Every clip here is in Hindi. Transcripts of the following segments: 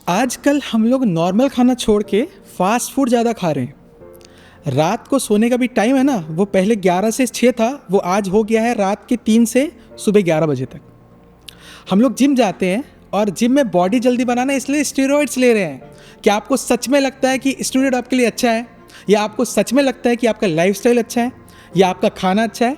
आजकल हम लोग नॉर्मल खाना छोड़ के फास्ट फूड ज़्यादा खा रहे हैं। रात को सोने का भी टाइम है ना, वो पहले 11 से 6 था, वो आज हो गया है रात के 3 से सुबह 11 बजे तक। हम लोग जिम जाते हैं और जिम में बॉडी जल्दी बनाना इसलिए स्टेरॉइड्स ले रहे हैं। क्या आपको सच में लगता है कि स्टेरॉइड आपके लिए अच्छा है, या आपको सच में लगता है कि आपका लाइफस्टाइल अच्छा है, या आपका खाना अच्छा है?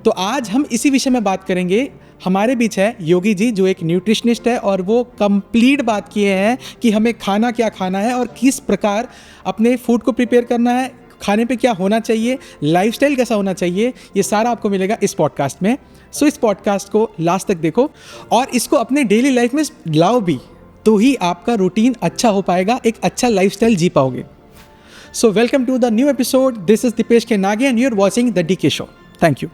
तो आज हम इसी विषय में बात करेंगे। हमारे बीच है योगी जी, जो एक न्यूट्रिशनिस्ट है, और वो कंप्लीट बात किए हैं कि हमें खाना क्या खाना है और किस प्रकार अपने फूड को प्रिपेयर करना है, खाने पे क्या होना चाहिए, लाइफस्टाइल कैसा होना चाहिए। ये सारा आपको मिलेगा इस पॉडकास्ट में। सो इस पॉडकास्ट को लास्ट तक देखो और इसको अपने डेली लाइफ में लाओ भी, तो ही आपका रूटीन अच्छा हो पाएगा, एक अच्छा लाइफस्टाइल जी पाओगे। So welcome to the new episode. This is Deepesh K Nage and you are watching the DK show. Thank you.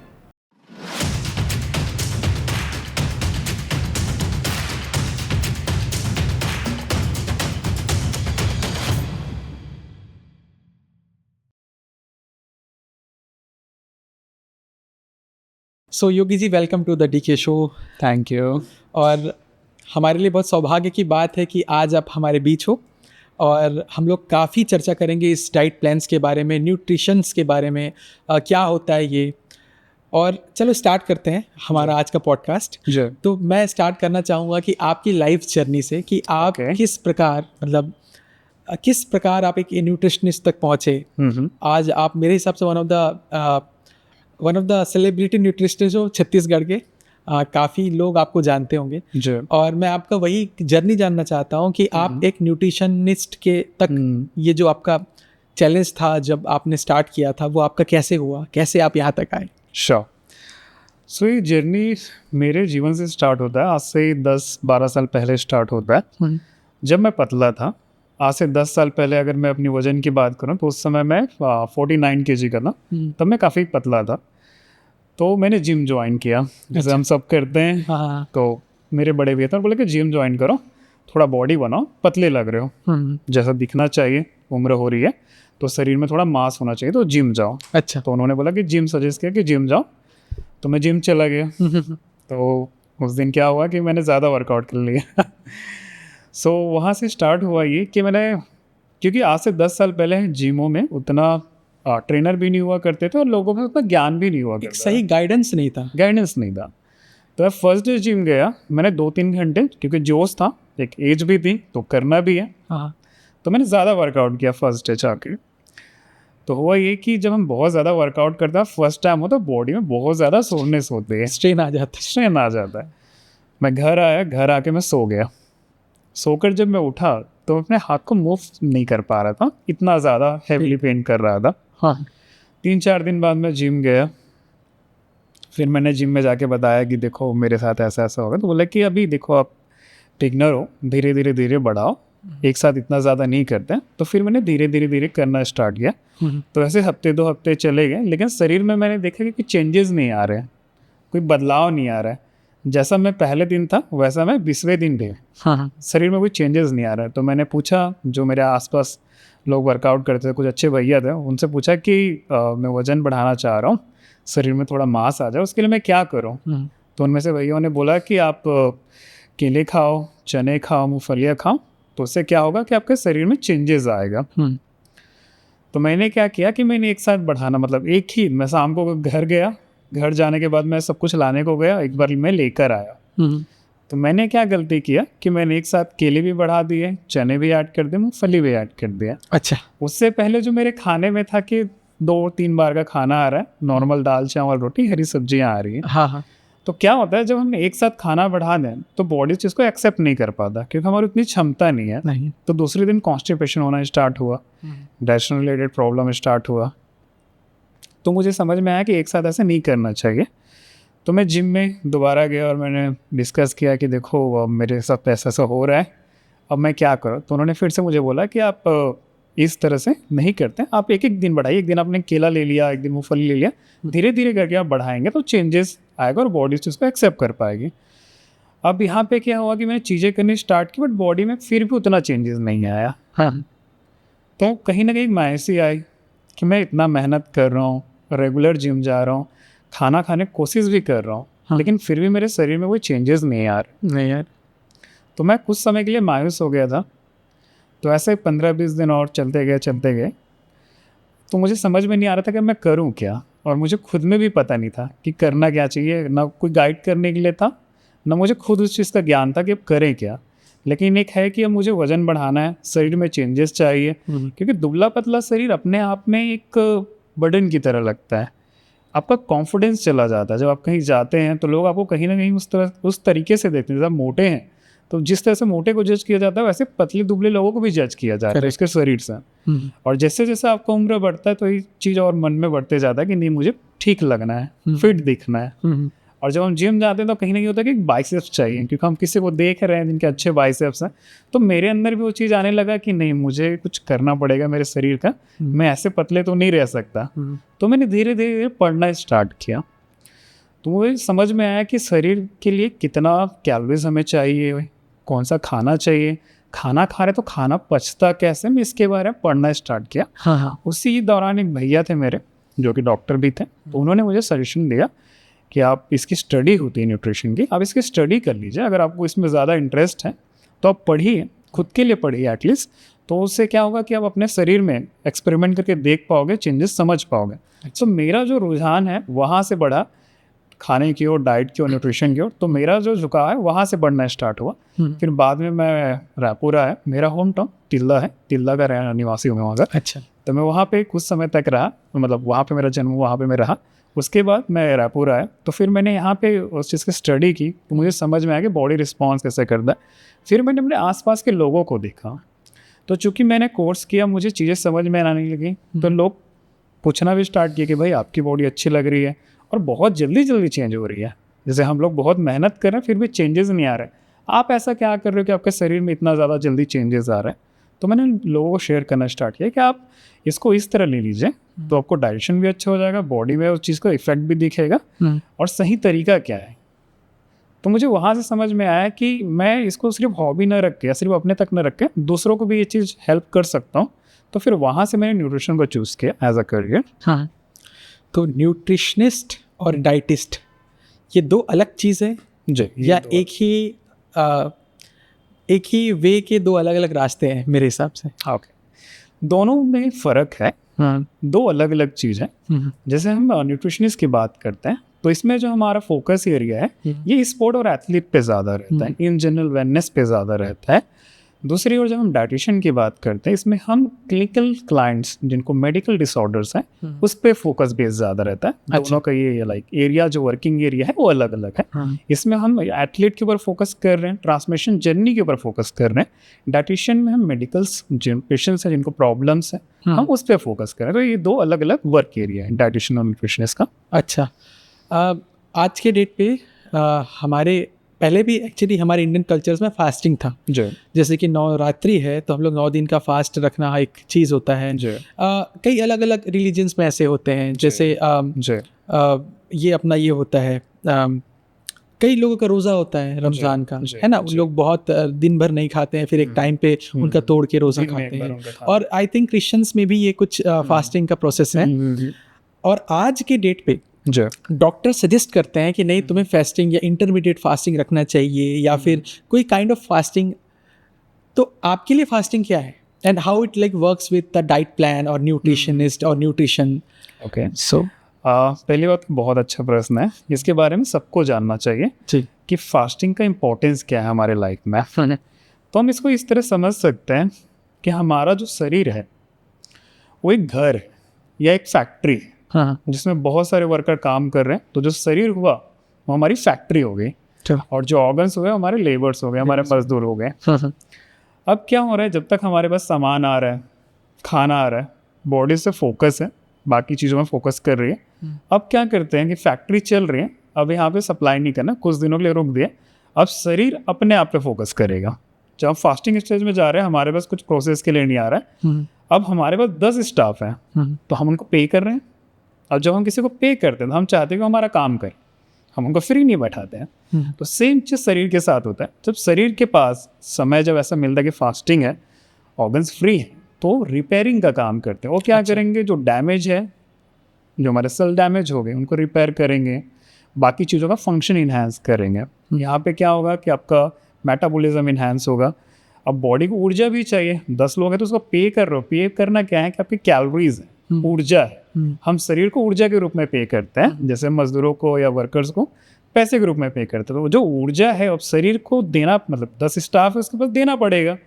So Yogi ji, welcome to the DK show. Thank you. और हमारे लिए बहुत सौभाग्य की बात है कि आज आप हमारे बीच हो, और हम लोग काफ़ी चर्चा करेंगे इस डाइट प्लान्स के बारे में, न्यूट्रिशंस के बारे में, क्या होता है ये। और चलो स्टार्ट करते हैं हमारा आज का पॉडकास्ट। जी। तो मैं स्टार्ट करना चाहूँगा कि आपकी लाइफ जर्नी से, कि आप Okay. किस प्रकार, मतलब किस प्रकार आप एक न्यूट्रिशनिस्ट तक पहुँचे। आज आप मेरे हिसाब से one of the celebrity nutritionist हो छत्तीसगढ़ के। काफ़ी लोग आपको जानते होंगे। जी। और मैं आपका वही जर्नी जानना चाहता हूँ कि आप एक न्यूट्रिशनिस्ट के तक, ये जो आपका चैलेंज था जब आपने स्टार्ट किया था, वो आपका कैसे हुआ, कैसे आप यहाँ तक आए? श्योर। सो ये जर्नी मेरे जीवन से स्टार्ट होता है, आज से 10-12 साल पहले स्टार्ट होता है। जब मैं पतला था, आज से 10 साल पहले अगर मैं अपनी वजन की बात करूं तो उस समय मैं 49 kg का था। तब मैं काफ़ी पतला था, तो मैंने जिम ज्वाइन किया, जैसे हम सब करते हैं। हाँ। तो मेरे बड़े भैया थे, बोले कि जिम ज्वाइन करो, थोड़ा बॉडी बनाओ, पतले लग रहे हो, जैसा दिखना चाहिए, उम्र हो रही है तो शरीर में थोड़ा मांस होना चाहिए, तो जिम जाओ। अच्छा। तो उन्होंने बोला कि जिम सजेस्ट किया कि जिम जाओ, तो मैं जिम चला गया। तो उस दिन क्या हुआ कि मैंने ज़्यादा वर्कआउट कर लिया। सो वहाँ से स्टार्ट हुआ ये कि मैंने, क्योंकि आज से 10 साल पहले जिमों में उतना ट्रेनर भी नहीं हुआ करते थे और लोगों में उतना ज्ञान भी नहीं हुआ करता, सही गाइडेंस नहीं था। गाइडेंस नहीं था। तो मैं फर्स्ट डे जिम गया, मैंने 2-3 घंटे, क्योंकि जोश था, एक एज भी थी तो करना भी है, हाँ। तो मैंने ज़्यादा वर्कआउट किया फर्स्ट डे जाके। तो हुआ ये कि जब हम बहुत ज़्यादा वर्कआउट करते हैं फर्स्ट टाइम हो, तो बॉडी में बहुत ज़्यादा सोरनेस होती है, स्ट्रेन आ जाता है। स्ट्रेन आ जाता है। मैं घर आया, घर आके मैं सो गया। सोकर जब मैं उठा तो मैं अपने हाथ को मूव नहीं कर पा रहा था, इतना ज़्यादा हैवीली पेन कर रहा था। हाँ। 3-4 दिन बाद मैं जिम गया, फिर मैंने जिम में जाके बताया कि देखो मेरे साथ ऐसा ऐसा होगा। तो बोला कि अभी देखो आप बिगनर हो, धीरे धीरे धीरे बढ़ाओ, एक साथ इतना ज़्यादा नहीं करते। तो फिर मैंने धीरे धीरे धीरे करना स्टार्ट किया। तो ऐसे हफ्ते 2 हफ्ते चले गए, लेकिन शरीर में मैंने देखा कि कोई चेंजेस नहीं आ रहे हैं, कोई बदलाव नहीं आ रहा है। जैसा मैं पहले दिन था वैसा मैं 20वें दिन भी, हाँ। शरीर में कोई चेंजेस नहीं आ रहा है। तो मैंने पूछा, जो मेरे आसपास लोग वर्कआउट करते थे, कुछ अच्छे भैया थे, उनसे पूछा कि मैं वज़न बढ़ाना चाह रहा हूँ, शरीर में थोड़ा मांस आ जाए, उसके लिए मैं क्या करूँ। तो उनमें से भैया ने बोला कि आप केले खाओ, चने खाओ, मूंगफलियाँ खाओ, तो उससे क्या होगा कि आपके शरीर में चेंजेस आएगा। तो मैंने क्या किया कि मैंने एक साथ बढ़ाना, मतलब एक ही, मैं शाम को घर गया, घर जाने के बाद मैं सब कुछ लाने को गया, एक बार मैं लेकर आया। तो मैंने क्या गलती किया कि मैंने एक साथ केले भी बढ़ा दिए, चने भी ऐड कर दिए, मूंगफली भी ऐड कर दिया। अच्छा। उससे पहले जो मेरे खाने में था कि 2-3 बार का खाना आ रहा है, नॉर्मल दाल चावल रोटी हरी सब्जियां आ रही हैं। हाँ हाँ। तो क्या होता है, जब हमने एक साथ खाना बढ़ा दें तो बॉडी उस चीज़ को एक्सेप्ट नहीं कर पाता, क्योंकि हमारी उतनी क्षमता नहीं है। नहीं। तो दूसरे दिन कॉन्स्टिपेशन होना स्टार्ट हुआ, डाइजेशन रिलेटेड प्रॉब्लम स्टार्ट हुआ। तो मुझे समझ में आया कि एक साथ ऐसे नहीं करना चाहिए। तो मैं जिम में दोबारा गया और मैंने डिस्कस किया कि देखो अब मेरे साथ ऐसा ऐसा हो रहा है, अब मैं क्या करूँ। तो उन्होंने फिर से मुझे बोला कि आप इस तरह से नहीं करते, आप एक एक दिन बढ़ाइए। एक दिन आपने केला ले लिया, एक दिन मूंगफली ले लिया, धीरे धीरे करके आप बढ़ाएंगे तो चेंजेस आएगा और बॉडी उसको एक्सेप्ट कर पाएगी। अब यहाँ पे क्या हुआ कि मैंने चीज़ें करनी स्टार्ट की, बट बॉडी में फिर भी उतना चेंजेस नहीं आया। हाँ। तो कहीं ना कहीं मायूसी आई कि मैं इतना मेहनत कर रहा हूँ, रेगुलर जिम जा रहा हूँ, खाना खाने की कोशिश भी कर रहा हूँ, लेकिन फिर भी मेरे शरीर में कोई चेंजेस नहीं आ रहे। नहीं यार। तो मैं कुछ समय के लिए मायूस हो गया था। तो ऐसे 15-20 दिन और चलते गए, तो मुझे समझ में नहीं आ रहा था कि मैं करूं क्या, और मुझे खुद में भी पता नहीं था कि करना क्या चाहिए, ना कोई गाइड करने के लिए था, ना मुझे खुद उस चीज़ का ज्ञान था कि अब करें क्या। लेकिन एक है कि अब मुझे वज़न बढ़ाना है, शरीर में चेंजेस चाहिए, क्योंकि दुबला पतला शरीर अपने आप में एक बर्डन की तरह लगता है। आपका कॉन्फिडेंस चला जाता है। जब आप कहीं जाते हैं तो लोग आपको कहीं ना कहीं उस तरीके से देखते हैं। जब आप मोटे हैं तो जिस तरह से मोटे को जज किया जाता है, वैसे पतले दुबले लोगों को भी जज किया जाता है उसके शरीर से। और जैसे जैसे आपका उम्र बढ़ता है तो ये चीज़ और मन में बढ़ते जाता है कि नहीं, मुझे ठीक लगना है, फिट दिखना है। और जब हम जिम जाते हैं तो कहीं ना कहीं होता है कि बाइसेप्स चाहिए, क्योंकि हम किसी को देख रहे हैं जिनके अच्छे बाइसेप्स हैं। तो मेरे अंदर भी वो चीज़ आने लगा कि नहीं, मुझे कुछ करना पड़ेगा मेरे शरीर का, मैं ऐसे पतले तो नहीं रह सकता। तो मैंने धीरे धीरे पढ़ना स्टार्ट किया, तो मुझे समझ में आया कि शरीर के लिए कितना कैलोरीज हमें चाहिए, कौन सा खाना चाहिए, खाना खा रहे तो खाना पचता कैसे, मैं इसके बारे में पढ़ना स्टार्ट किया। हाँ। उसी दौरान एक भैया थे मेरे जो कि डॉक्टर भी थे, तो उन्होंने मुझे सजेशन दिया कि आप इसकी स्टडी होती है न्यूट्रिशन की, आप इसकी स्टडी कर लीजिए, अगर आपको इसमें ज़्यादा इंटरेस्ट है तो आप पढ़िए, खुद के लिए पढ़िए एटलीस्ट। तो उससे क्या होगा कि आप अपने शरीर में एक्सपेरिमेंट करके देख पाओगे, चेंजेस समझ पाओगे। तो मेरा जो रुझान है वहाँ से बढ़ा खाने की ओर, डाइट की ओर, न्यूट्रिशन की ओर। तो मेरा जो झुकाव है वहाँ से बढ़ना स्टार्ट हुआ। फिर बाद में मैं रायपुर आया, मेरा होम टाउन तिल्ला है, तिल्ला का निवासी हूँ मैं वहाँ का। अच्छा। तो मैं वहाँ पे कुछ समय तक रहा, मतलब वहाँ पे मेरा जन्म, वहाँ पे मैं रहा। उसके बाद मैं रायपुर आया, तो फिर मैंने यहाँ पे उस चीज़ की स्टडी की, तो मुझे समझ में आया कि बॉडी रिस्पॉन्स कैसे करता है। फिर मैंने अपने आसपास के लोगों को देखा, तो चूँकि मैंने कोर्स किया, मुझे चीज़ें समझ में आने लगी। तो लोग पूछना भी स्टार्ट किए कि भाई आपकी बॉडी अच्छी लग रही है और बहुत जल्दी चेंज हो रही है। जैसे हम लोग बहुत मेहनत कर रहे हैं फिर भी चेंजेस नहीं आ रहे, आप ऐसा क्या कर रहे हो कि आपके शरीर में इतना ज़्यादा जल्दी चेंजेस आ रहे हैं। तो मैंने लोगों को शेयर करना स्टार्ट किया कि आप इसको इस तरह ले लीजिए, तो आपको डाइजेशन भी अच्छा हो जाएगा, बॉडी में उस चीज़ का इफेक्ट भी दिखेगा, और सही तरीका क्या है। तो मुझे वहाँ से समझ में आया कि मैं इसको सिर्फ हॉबी ना रख के या सिर्फ अपने तक न रख के दूसरों को भी ये चीज़ हेल्प कर सकता हूँ। तो फिर वहाँ से मैंने न्यूट्रिशन को चूज़ किया एज अ करियर। हाँ, तो न्यूट्रिशनिस्ट और डाइटिस्ट ये दो अलग चीज़ है जी, या एक ही वे के दो अलग अलग रास्ते हैं मेरे हिसाब से? ओके, दोनों में फ़र्क है। हाँ। दो अलग अलग चीज़ है। जैसे हम न्यूट्रिशनिस्ट की बात करते हैं तो इसमें जो हमारा फोकस एरिया है ये स्पोर्ट और एथलीट पे ज़्यादा रहता है, इन जनरल वेलनेस पे ज़्यादा रहता है। दूसरी ओर जब हम डाइटिशियन की बात करते हैं, इसमें हम क्लिनिकल क्लाइंट्स जिनको मेडिकल डिसऑर्डर्स हैं उस पर फोकस बेस ज़्यादा रहता है। अच्छा। दोनों का ये लाइक एरिया जो वर्किंग एरिया है वो अलग अलग है। इसमें हम एथलीट के ऊपर फोकस कर रहे हैं, ट्रांसमिशन जर्नी के ऊपर फोकस कर रहे हैं। डाइटिशियन में हम मेडिकल्स जिन पेशेंट्स हैं जिनको प्रॉब्लम्स हैं हम उस पर फोकस कर रहे हैं। तो ये दो अलग अलग वर्क एरिया है डाइटिशियन और न्यूट्रिशनिस्ट का। अच्छा, आज के डेट पे हमारे पहले भी एक्चुअली हमारे इंडियन कल्चर्स में फास्टिंग था। जैसे कि नवरात्रि है तो हम लोग 9 दिन का फास्ट रखना एक चीज़ होता है। कई अलग अलग रिलीजन्स में ऐसे होते हैं, जैसे ये अपना ये होता है, कई लोगों का रोज़ा होता है रमज़ान का, है ना। लोग बहुत दिन भर नहीं खाते हैं, फिर एक टाइम पे उनका तोड़ के रोज़ा खाते हैं। और आई थिंक क्रिश्चियंस में भी ये कुछ फास्टिंग का प्रोसेस है। और आज के डेट पे डॉक्टर सजेस्ट करते हैं कि नहीं, तुम्हें फास्टिंग या इंटरमीडिएट फास्टिंग रखना चाहिए या फिर कोई काइंड ऑफ फास्टिंग। तो आपके लिए फास्टिंग क्या है and how it like works with the diet plan और न्यूट्रिशनिस्ट और न्यूट्रिशन? ओके, सो पहली बात बहुत अच्छा प्रश्न है, इसके बारे में सबको जानना चाहिए कि फास्टिंग का इम्पोर्टेंस क्या है हमारे लाइफ में। तो हम इसको इस तरह समझ सकते हैं कि हमारा जो शरीर है वो एक घर या एक फैक्ट्री है जिसमें बहुत सारे वर्कर काम कर रहे हैं। तो जो शरीर हुआ वो हमारी फैक्ट्री हो गई और जो ऑर्गन्स हुए हमारे लेबर्स हो गए, हमारे मजदूर हो गए। अब क्या हो रहा है, जब तक हमारे पास सामान आ रहा है, खाना आ रहा है, बॉडी से फोकस है, बाकी चीज़ों में फोकस कर रही है। अब क्या करते हैं कि फैक्ट्री चल रही है, अब यहाँ पे सप्लाई नहीं करना, कुछ दिनों के लिए रोक दिया, अब शरीर अपने आप पे फोकस करेगा। जब हम फास्टिंग स्टेज में जा रहे हैं, हमारे पास कुछ प्रोसेस के लिए नहीं आ रहा है। अब हमारे पास 10 स्टाफ हैं तो हम उनको पे कर रहे हैं। अब जब हम किसी को पे करते हैं तो हम चाहते हैं कि हमारा काम करे, हम उनको फ्री नहीं बैठाते हैं। तो सेम चीज़ शरीर के साथ होता है। जब शरीर के पास समय जब ऐसा मिलता है कि फास्टिंग है, ऑर्गन्स फ्री है, तो रिपेयरिंग का काम करते हैं। वो क्या करेंगे, जो डैमेज है, जो हमारे सेल डैमेज हो गए उनको रिपेयर करेंगे, बाकी चीज़ों का फंक्शन इन्हांस करेंगे। यहाँ पे क्या होगा कि आपका मेटाबॉलिज्म इन्हांस होगा, अब बॉडी को ऊर्जा भी चाहिए, 10 लोग हैं तो उसको पे कर रहे हो, पे करना क्या है कि आपकी कैलोरीज है, ऊर्जा है। हम शरीर को ऊर्जा के रूप में पे करते हैं, जैसे मजदूरों को या वर्कर्स को पैसे के रूप में पे करते हैं। तो जो ऊर्जा है अब शरीर को देना, मतलब 10 स्टाफ है उसके पास देना पड़ेगा।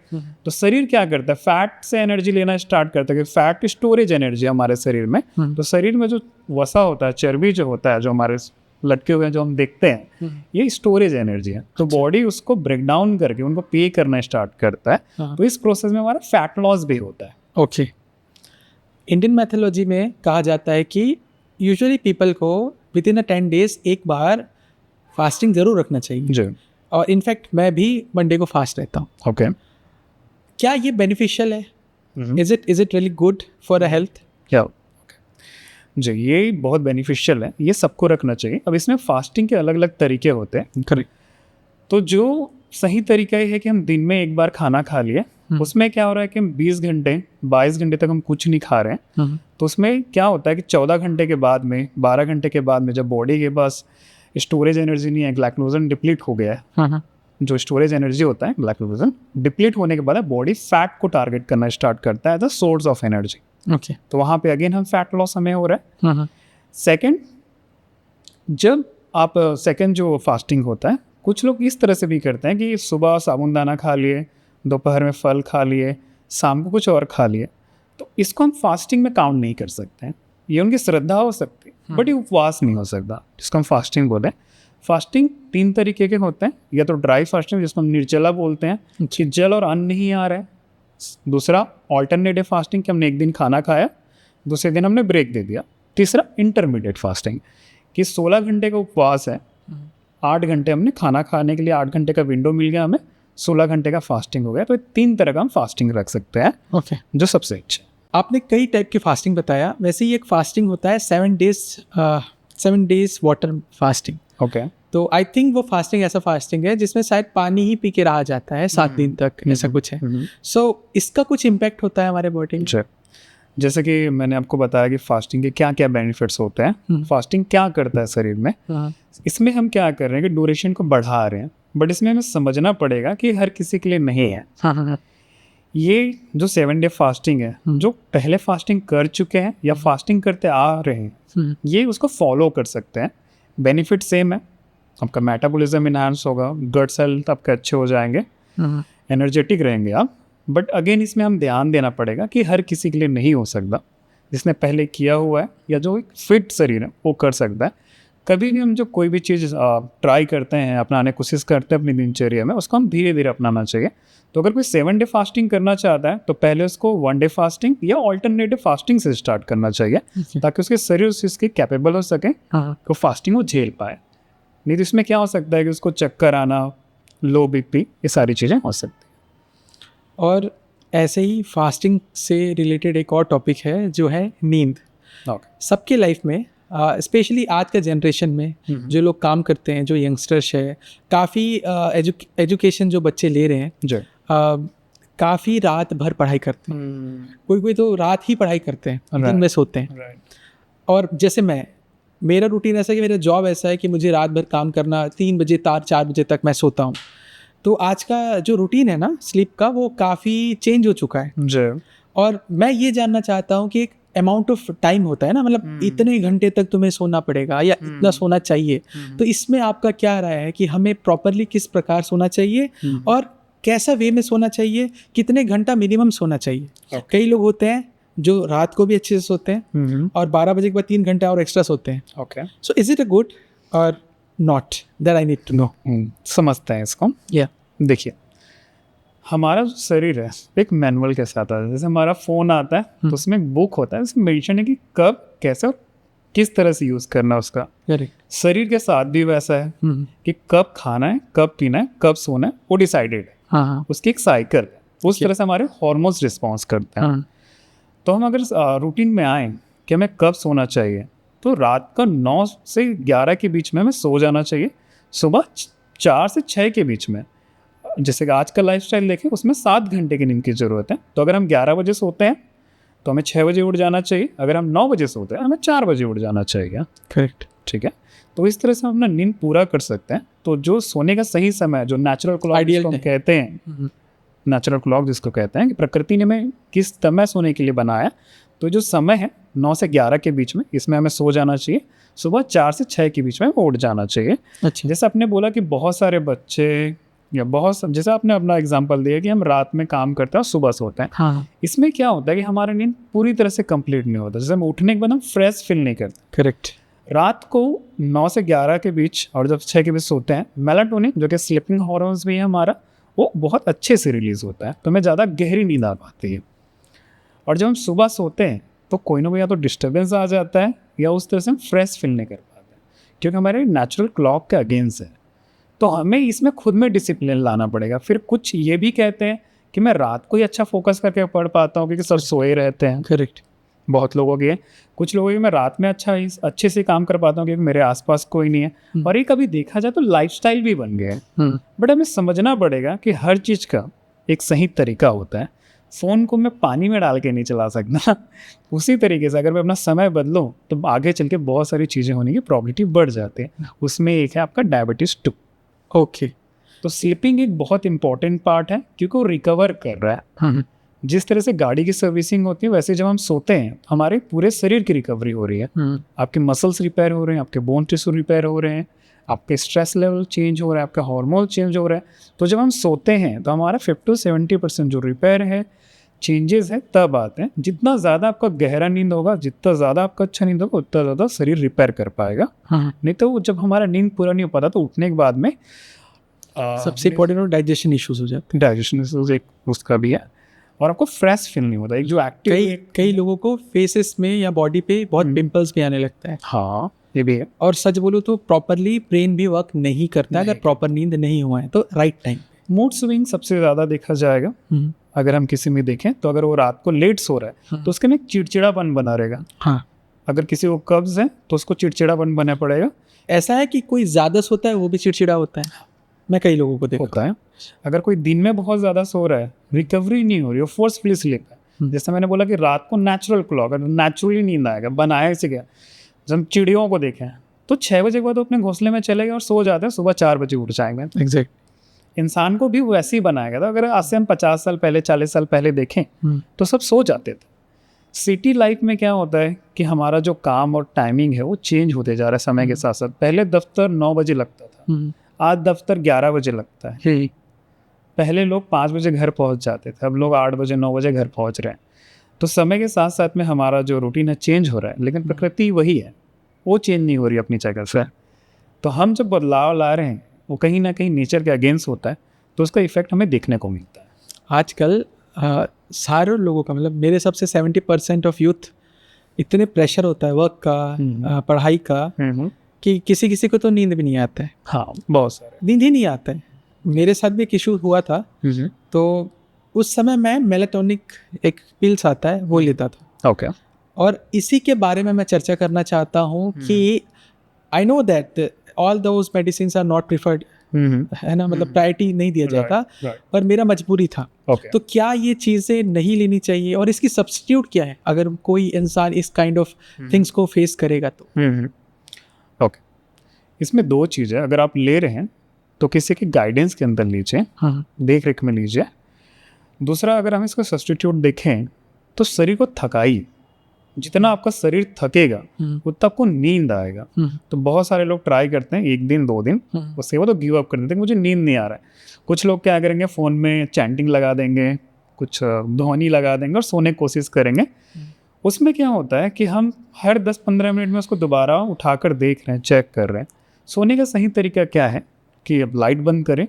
तो शरीर क्या करता है, फैट से एनर्जी लेना स्टार्ट करता है, क्योंकि फैट स्टोरेज एनर्जी है हमारे शरीर में। तो शरीर में जो वसा होता है, चर्बी जो होता है, जो हमारे लटके हुए हैं जो हम देखते हैं, ये स्टोरेज एनर्जी है। तो बॉडी उसको ब्रेक डाउन करके उनको पे करना स्टार्ट करता है। तो इस प्रोसेस में हमारा फैट लॉस भी होता है। ओके। इंडियन मैथोलॉजी में कहा जाता है कि यूजुअली पीपल को विद इन 10 डेज एक बार फास्टिंग जरूर रखना चाहिए जी। और इनफैक्ट मैं भी मंडे को फास्ट रहता हूँ। ओके। क्या ये बेनिफिशियल है? Is it really good for a health? क्या जी, ये बहुत बेनिफिशियल है, ये सबको रखना चाहिए। अब इसमें फास्टिंग के अलग अलग तरीके होते हैं। करेक्ट। तो जो सही तरीका ये है कि हम दिन में एक बार खाना खा लिए, उसमें क्या हो रहा है कि हम 20 घंटे 22 घंटे तक हम कुछ नहीं खा रहे हैं। तो उसमें क्या होता है कि 14 घंटे के बाद में, 12 घंटे के बाद में जब बॉडी के पास स्टोरेज एनर्जी नहीं है, ग्लाइकोजन डिप्लीट हो गया है, जो स्टोरेज एनर्जी होता है ग्लाइकोजन डिप्लीट होने के बाद बॉडी फैट को टारगेट करना स्टार्ट करता है as a source of energy. Okay. तो वहाँ पे अगेन हम फैट लॉस हमें हो रहा है। सेकंड, जब आप सेकंड जो फास्टिंग होता है, कुछ लोग इस तरह से भी करते हैं कि सुबह साबुनदाना खा लिए, दोपहर में फल खा लिए, शाम को कुछ और खा लिए। तो इसको हम फास्टिंग में काउंट नहीं कर सकते हैं। ये उनकी श्रद्धा हो सकती है बट ये उपवास नहीं हो सकता, जिसको हम फास्टिंग बोलते हैं। फास्टिंग 3 तरीके के होते हैं, या तो ड्राई फास्टिंग जिसको हम निर्जला बोलते हैं कि जल और अन्न नहीं आ रहा है। दूसरा ऑल्टरनेटिव फास्टिंग कि हमने एक दिन खाना खाया, दूसरे दिन हमने ब्रेक दे दिया। तीसरा इंटरमीडिएट फास्टिंग कि 16 घंटे का उपवास है, 8 घंटे हमने खाना खाने के लिए 8 घंटे का विंडो मिल गया, हमें 16 घंटे का फास्टिंग हो गया। तो 3 तरह का हम फास्टिंग रख सकते हैं। ओके। जो सबसे अच्छा। आपने कई टाइप की फास्टिंग बताया, वैसे ही एक फास्टिंग होता है 7 डेज वाटर फास्टिंग। ओके। तो आई थिंक वो फास्टिंग ऐसा फास्टिंग है जिसमें शायद पानी ही पी के रहा जाता है 7 दिन तक, ऐसा कुछ है। सो इसका कुछ इम्पैक्ट होता है हमारे बॉडी में? जैसे कि मैंने आपको बताया कि फास्टिंग के क्या क्या बेनिफिट्स होते हैं, फास्टिंग क्या करता है शरीर में। इसमें हम क्या कर रहे हैं कि ड्यूरेशन को बढ़ा रहे हैं, बट इसमें हमें समझना पड़ेगा कि हर किसी के लिए नहीं है। ये जो 7 डे फास्टिंग है, जो पहले फास्टिंग कर चुके हैं या फास्टिंग करते आ रहे हैं, ये उसको फॉलो कर सकते हैं। बेनिफिट सेम है, आपका मेटाबॉलिज्म इनहांस होगा, गट सेल आपके अच्छे हो जाएंगे, एनर्जेटिक रहेंगे आप। बट अगेन इसमें हम ध्यान देना पड़ेगा कि हर किसी के लिए नहीं हो सकता। जिसने पहले किया हुआ है या जो एक फिट शरीर है वो कर सकता है। कभी भी हम जो कोई भी चीज़ ट्राई करते हैं, अपनाने की कोशिश करते हैं अपनी दिनचर्या में, उसको हम धीरे धीरे अपनाना चाहिए। तो अगर कोई 7 डे फास्टिंग करना चाहता है तो पहले उसको 1 डे फास्टिंग या ऑल्टरनेटिव फास्टिंग से स्टार्ट करना चाहिए, ताकि उसके शरीर उस चीज़ के कैपेबल हो सके तो फास्टिंग वो झेल पाए। नहीं तो इसमें क्या हो सकता है कि उसको चक्कर आना, लो बीपी, ये सारी चीज़ें हो सकती हैं। और ऐसे ही फास्टिंग से रिलेटेड एक और टॉपिक है जो है नींद। सबके लाइफ में, स्पेशली आज का जनरेशन में जो लोग काम करते हैं, जो यंगस्टर्स है, काफ़ी एजुकेशन जो बच्चे ले रहे हैं, काफ़ी रात भर पढ़ाई करते हैं। कोई तो रात ही पढ़ाई करते हैं, दिन में सोते हैं। और जैसे मेरा रूटीन ऐसा है कि मेरा जॉब ऐसा है कि मुझे रात भर काम करना, 3 बजे 4 बजे तक मैं सोता हूँ। तो आज का जो रूटीन है ना स्लीप का, वो काफ़ी चेंज हो चुका है। और मैं ये जानना चाहता हूँ कि एक अमाउंट ऑफ टाइम होता है ना, मतलब इतने घंटे तक तुम्हें सोना पड़ेगा या इतना सोना चाहिए। तो इसमें आपका क्या राय है कि हमें प्रॉपरली किस प्रकार सोना चाहिए और कैसा वे में सोना चाहिए, कितने घंटा मिनिमम सोना चाहिए? कई लोग होते हैं जो रात को भी अच्छे से सोते हैं और 12 बजे के बाद 3 घंटा और एक्स्ट्रा सोते हैं। So is it a good or not, that I need to know. समझते हैं इसको। देखिए, हमारा जो शरीर है एक मैनुअल के साथ आता है। जैसे हमारा फ़ोन आता है तो उसमें एक बुक होता है, उसमें मेंशन है कि कब, कैसे और किस तरह से यूज़ करना है उसका। शरीर के साथ भी वैसा है कि कब खाना है, कब पीना है, कब सोना है, वो डिसाइडेड है। उसकी एक साइकिल है, उस तरह से हमारे हार्मोन्स रिस्पॉन्स करते हैं। तो हम अगर रूटीन में आए कि हमें कब सोना चाहिए, तो रात का 9 से 11 के बीच में हमें सो जाना चाहिए। सुबह 4 से 6 के बीच में, जैसे कि आज का लाइफस्टाइल देखें उसमें 7 घंटे की नींद की ज़रूरत है। तो अगर हम 11 बजे सोते हैं तो हमें 6 बजे उठ जाना चाहिए। अगर हम 9 बजे सोते हैं हमें 4 बजे उठ जाना चाहिए। करेक्ट, ठीक है। तो इस तरह से हम अपना नींद पूरा कर सकते हैं। तो जो सोने का सही समय, जो नेचुरल क्लॉक हम कहते हैं, नेचुरल क्लॉक जिसको कहते हैं, कि प्रकृति ने हमें किस समय सोने के लिए बनाया। तो जो समय है 9 से 11 के बीच में, इसमें हमें सो जाना चाहिए। सुबह 4 से 6 के बीच में उठ जाना चाहिए। अच्छा। जैसे आपने बोला कि बहुत सारे बच्चे या जैसे आपने अपना एग्जांपल दिया कि हम रात में काम करते हैं और सुबह सोते हैं। हाँ। इसमें क्या होता है कि हमारा नींद पूरी तरह से कंप्लीट नहीं होता। जैसे हम उठने के बाद हम फ्रेश फील नहीं करते। करेक्ट। रात को 9 से 11 के बीच और जब 6 के बीच सोते हैं, मेलाटोनिन जो कि स्लीपिंग हार्मोन्स भी है हमारा, वो बहुत अच्छे से रिलीज होता है, तो हमें ज़्यादा गहरी नींद आ पाती है। और जब हम सुबह सोते हैं तो कोई ना कोई या तो डिस्टर्बेंस आ जाता है या उस तरह से हम फ्रेश फील नहीं कर पाते, क्योंकि हमारे नेचुरल क्लॉक के अगेंस्ट है। तो हमें इसमें खुद में डिसिप्लिन लाना पड़ेगा। फिर कुछ ये भी कहते हैं कि मैं रात को ही अच्छा फोकस करके पढ़ पाता हूँ क्योंकि सब सोए रहते हैं। करेक्ट। बहुत लोगों की है। कुछ लोगों की मैं रात में अच्छे से काम कर पाता हूँ क्योंकि मेरे आसपास कोई नहीं है। और ये कभी देखा जाए तो लाइफस्टाइल भी बन गया है। बट हमें समझना पड़ेगा कि हर चीज़ का एक सही तरीका होता है। फ़ोन को मैं पानी में डाल के नहीं चला सकता। उसी तरीके से अगर मैं अपना समय बदलूँ तो आगे चल के बहुत सारी चीज़ें होने की प्रॉबिलिटी बढ़ जाती है। उसमें एक है आपका डायबिटीज़ 2। ओके। तो स्लीपिंग एक बहुत इंपॉर्टेंट पार्ट है क्योंकि वो रिकवर कर रहा है। जिस तरह से गाड़ी की सर्विसिंग होती है वैसे जब हम सोते हैं हमारे पूरे शरीर की रिकवरी हो रही है। आपके मसल्स रिपेयर हो रहे हैं, आपके बोन टिश्यू रिपेयर हो रहे हैं, आपके स्ट्रेस लेवल चेंज हो रहा है, आपका हार्मोन चेंज हो रहा है। तो जब हम सोते हैं तो हमारा 50 से 70% जो रिपेयर है, चेंजेस है, तब आते हैं। जितना ज़्यादा आपका गहरा नींद होगा, जितना ज़्यादा आपका अच्छा नींद होगा, उतना ज़्यादा शरीर रिपेयर कर पाएगा। नहीं तो जब हमारा नींद पूरा नहीं हो पाता तो उठने के बाद में सबसे इम्पोर्टेंट डाइजेशन इश्यूज हो जाते हैं। डाइजेशन इश्यूज एक उसका भी है और आपको फ्रेश फील नहीं होता। एक जो एक्टिव कई लोगों को फेसेस में या बॉडी पे बहुत पिंपल्स भी आने लगता है। हाँ, ये भी है। और सच बोलूँ तो प्रॉपरली ब्रेन भी वर्क नहीं करता अगर प्रॉपर नींद नहीं हुआ है तो राइट टाइम। मूड स्विंग सबसे ज़्यादा देखा जाएगा। अगर हम किसी में देखें तो अगर वो रात को लेट सो रहा है तो उसके में चिड़चिड़ापन बना रहेगा। हाँ। अगर किसी को कब्ज है तो उसको चिड़चिड़ापन बना पड़ेगा। ऐसा है कि कोई ज़्यादा सोता है वो भी चिड़चिड़ा होता है। मैं कई लोगों को देखा होता है। अगर कोई दिन में बहुत ज़्यादा सो रहा है, रिकवरी नहीं हो रही, वो फोर्सफुली स्लीप है। जैसे मैंने बोला कि रात को नेचुरल क्लॉक, अगर नेचुरली नींद आएगा, बनाया इसे क्या। जब हम चिड़ियों को देखें तो 6 बजे के बाद वो अपने घोंसले में चले गए और सो जाते हैं, सुबह 4 बजे उठ जाएंगे। एग्जैक्ट। इंसान को भी वैसे ही बनाया गया था। अगर आज से हम 50 साल पहले, 40 साल पहले देखें तो सब सो जाते थे। सिटी लाइफ में क्या होता है कि हमारा जो काम और टाइमिंग है वो चेंज होते जा रहा है समय के साथ साथ। पहले दफ्तर 9 बजे लगता था, आज दफ्तर 11 बजे लगता है। पहले लोग 5 बजे घर पहुंच जाते थे, अब लोग 8 बजे 9 बजे घर पहुंच रहे हैं। तो समय के साथ साथ में हमारा जो रूटीन है चेंज हो रहा है, लेकिन प्रकृति वही है, वो चेंज नहीं हो रही अपनी जगह से। तो हम जब बदलाव ला रहे हैं वो कहीं ना कहीं नेचर के अगेंस्ट होता है, तो उसका इफेक्ट हमें देखने को मिलता है। आजकल सारे लोगों का, मतलब मेरे हिसाब से 70% ऑफ यूथ इतने प्रेशर होता है वर्क का, पढ़ाई का, कि किसी किसी को तो नींद भी नहीं आता है। हाँ, बहुत सारे नींद ही नहीं आता है। मेरे साथ भी एक इशू हुआ था। तो उस समय मैं मेलाटोनिक एक पिल्स आता है वो लेता था। ओके। और इसी के बारे में मैं चर्चा करना चाहता हूँ कि I know that all those medicine are not preferred, है ना, मतलब प्रायोरिटी नहीं दिया जाता, पर मेरा मजबूरी था। तो क्या ये चीज़ें नहीं लेनी चाहिए और इसकी सब्स्टिट्यूट क्या है अगर कोई इंसान इस काइंड ऑफ थिंग्स को फेस करेगा तो? ओके, इसमें 2 चीज़ है। अगर आप ले रहे हैं तो किसी के गाइडेंस के अंदर लीजिए, देख रेख में लीजिए। दूसरा, अगर हम इसका सब्स्टिट्यूट देखें तो शरीर को थकाई, जितना आपका शरीर थकेगा उतना आपको नींद आएगा। तो बहुत सारे लोग ट्राई करते हैं 1 दिन 2 दिन, उसके बाद तो गिव अप कर देते हैं, मुझे नींद नहीं आ रहा है। कुछ लोग क्या करेंगे, फ़ोन में चैंटिंग लगा देंगे, कुछ ध्वनि लगा देंगे और सोने की कोशिश करेंगे। उसमें क्या होता है कि हम हर 10-15 मिनट में उसको दोबारा उठाकर देख रहे हैं, चेक कर रहे हैं। सोने का सही तरीका क्या है कि अब लाइट बंद करें,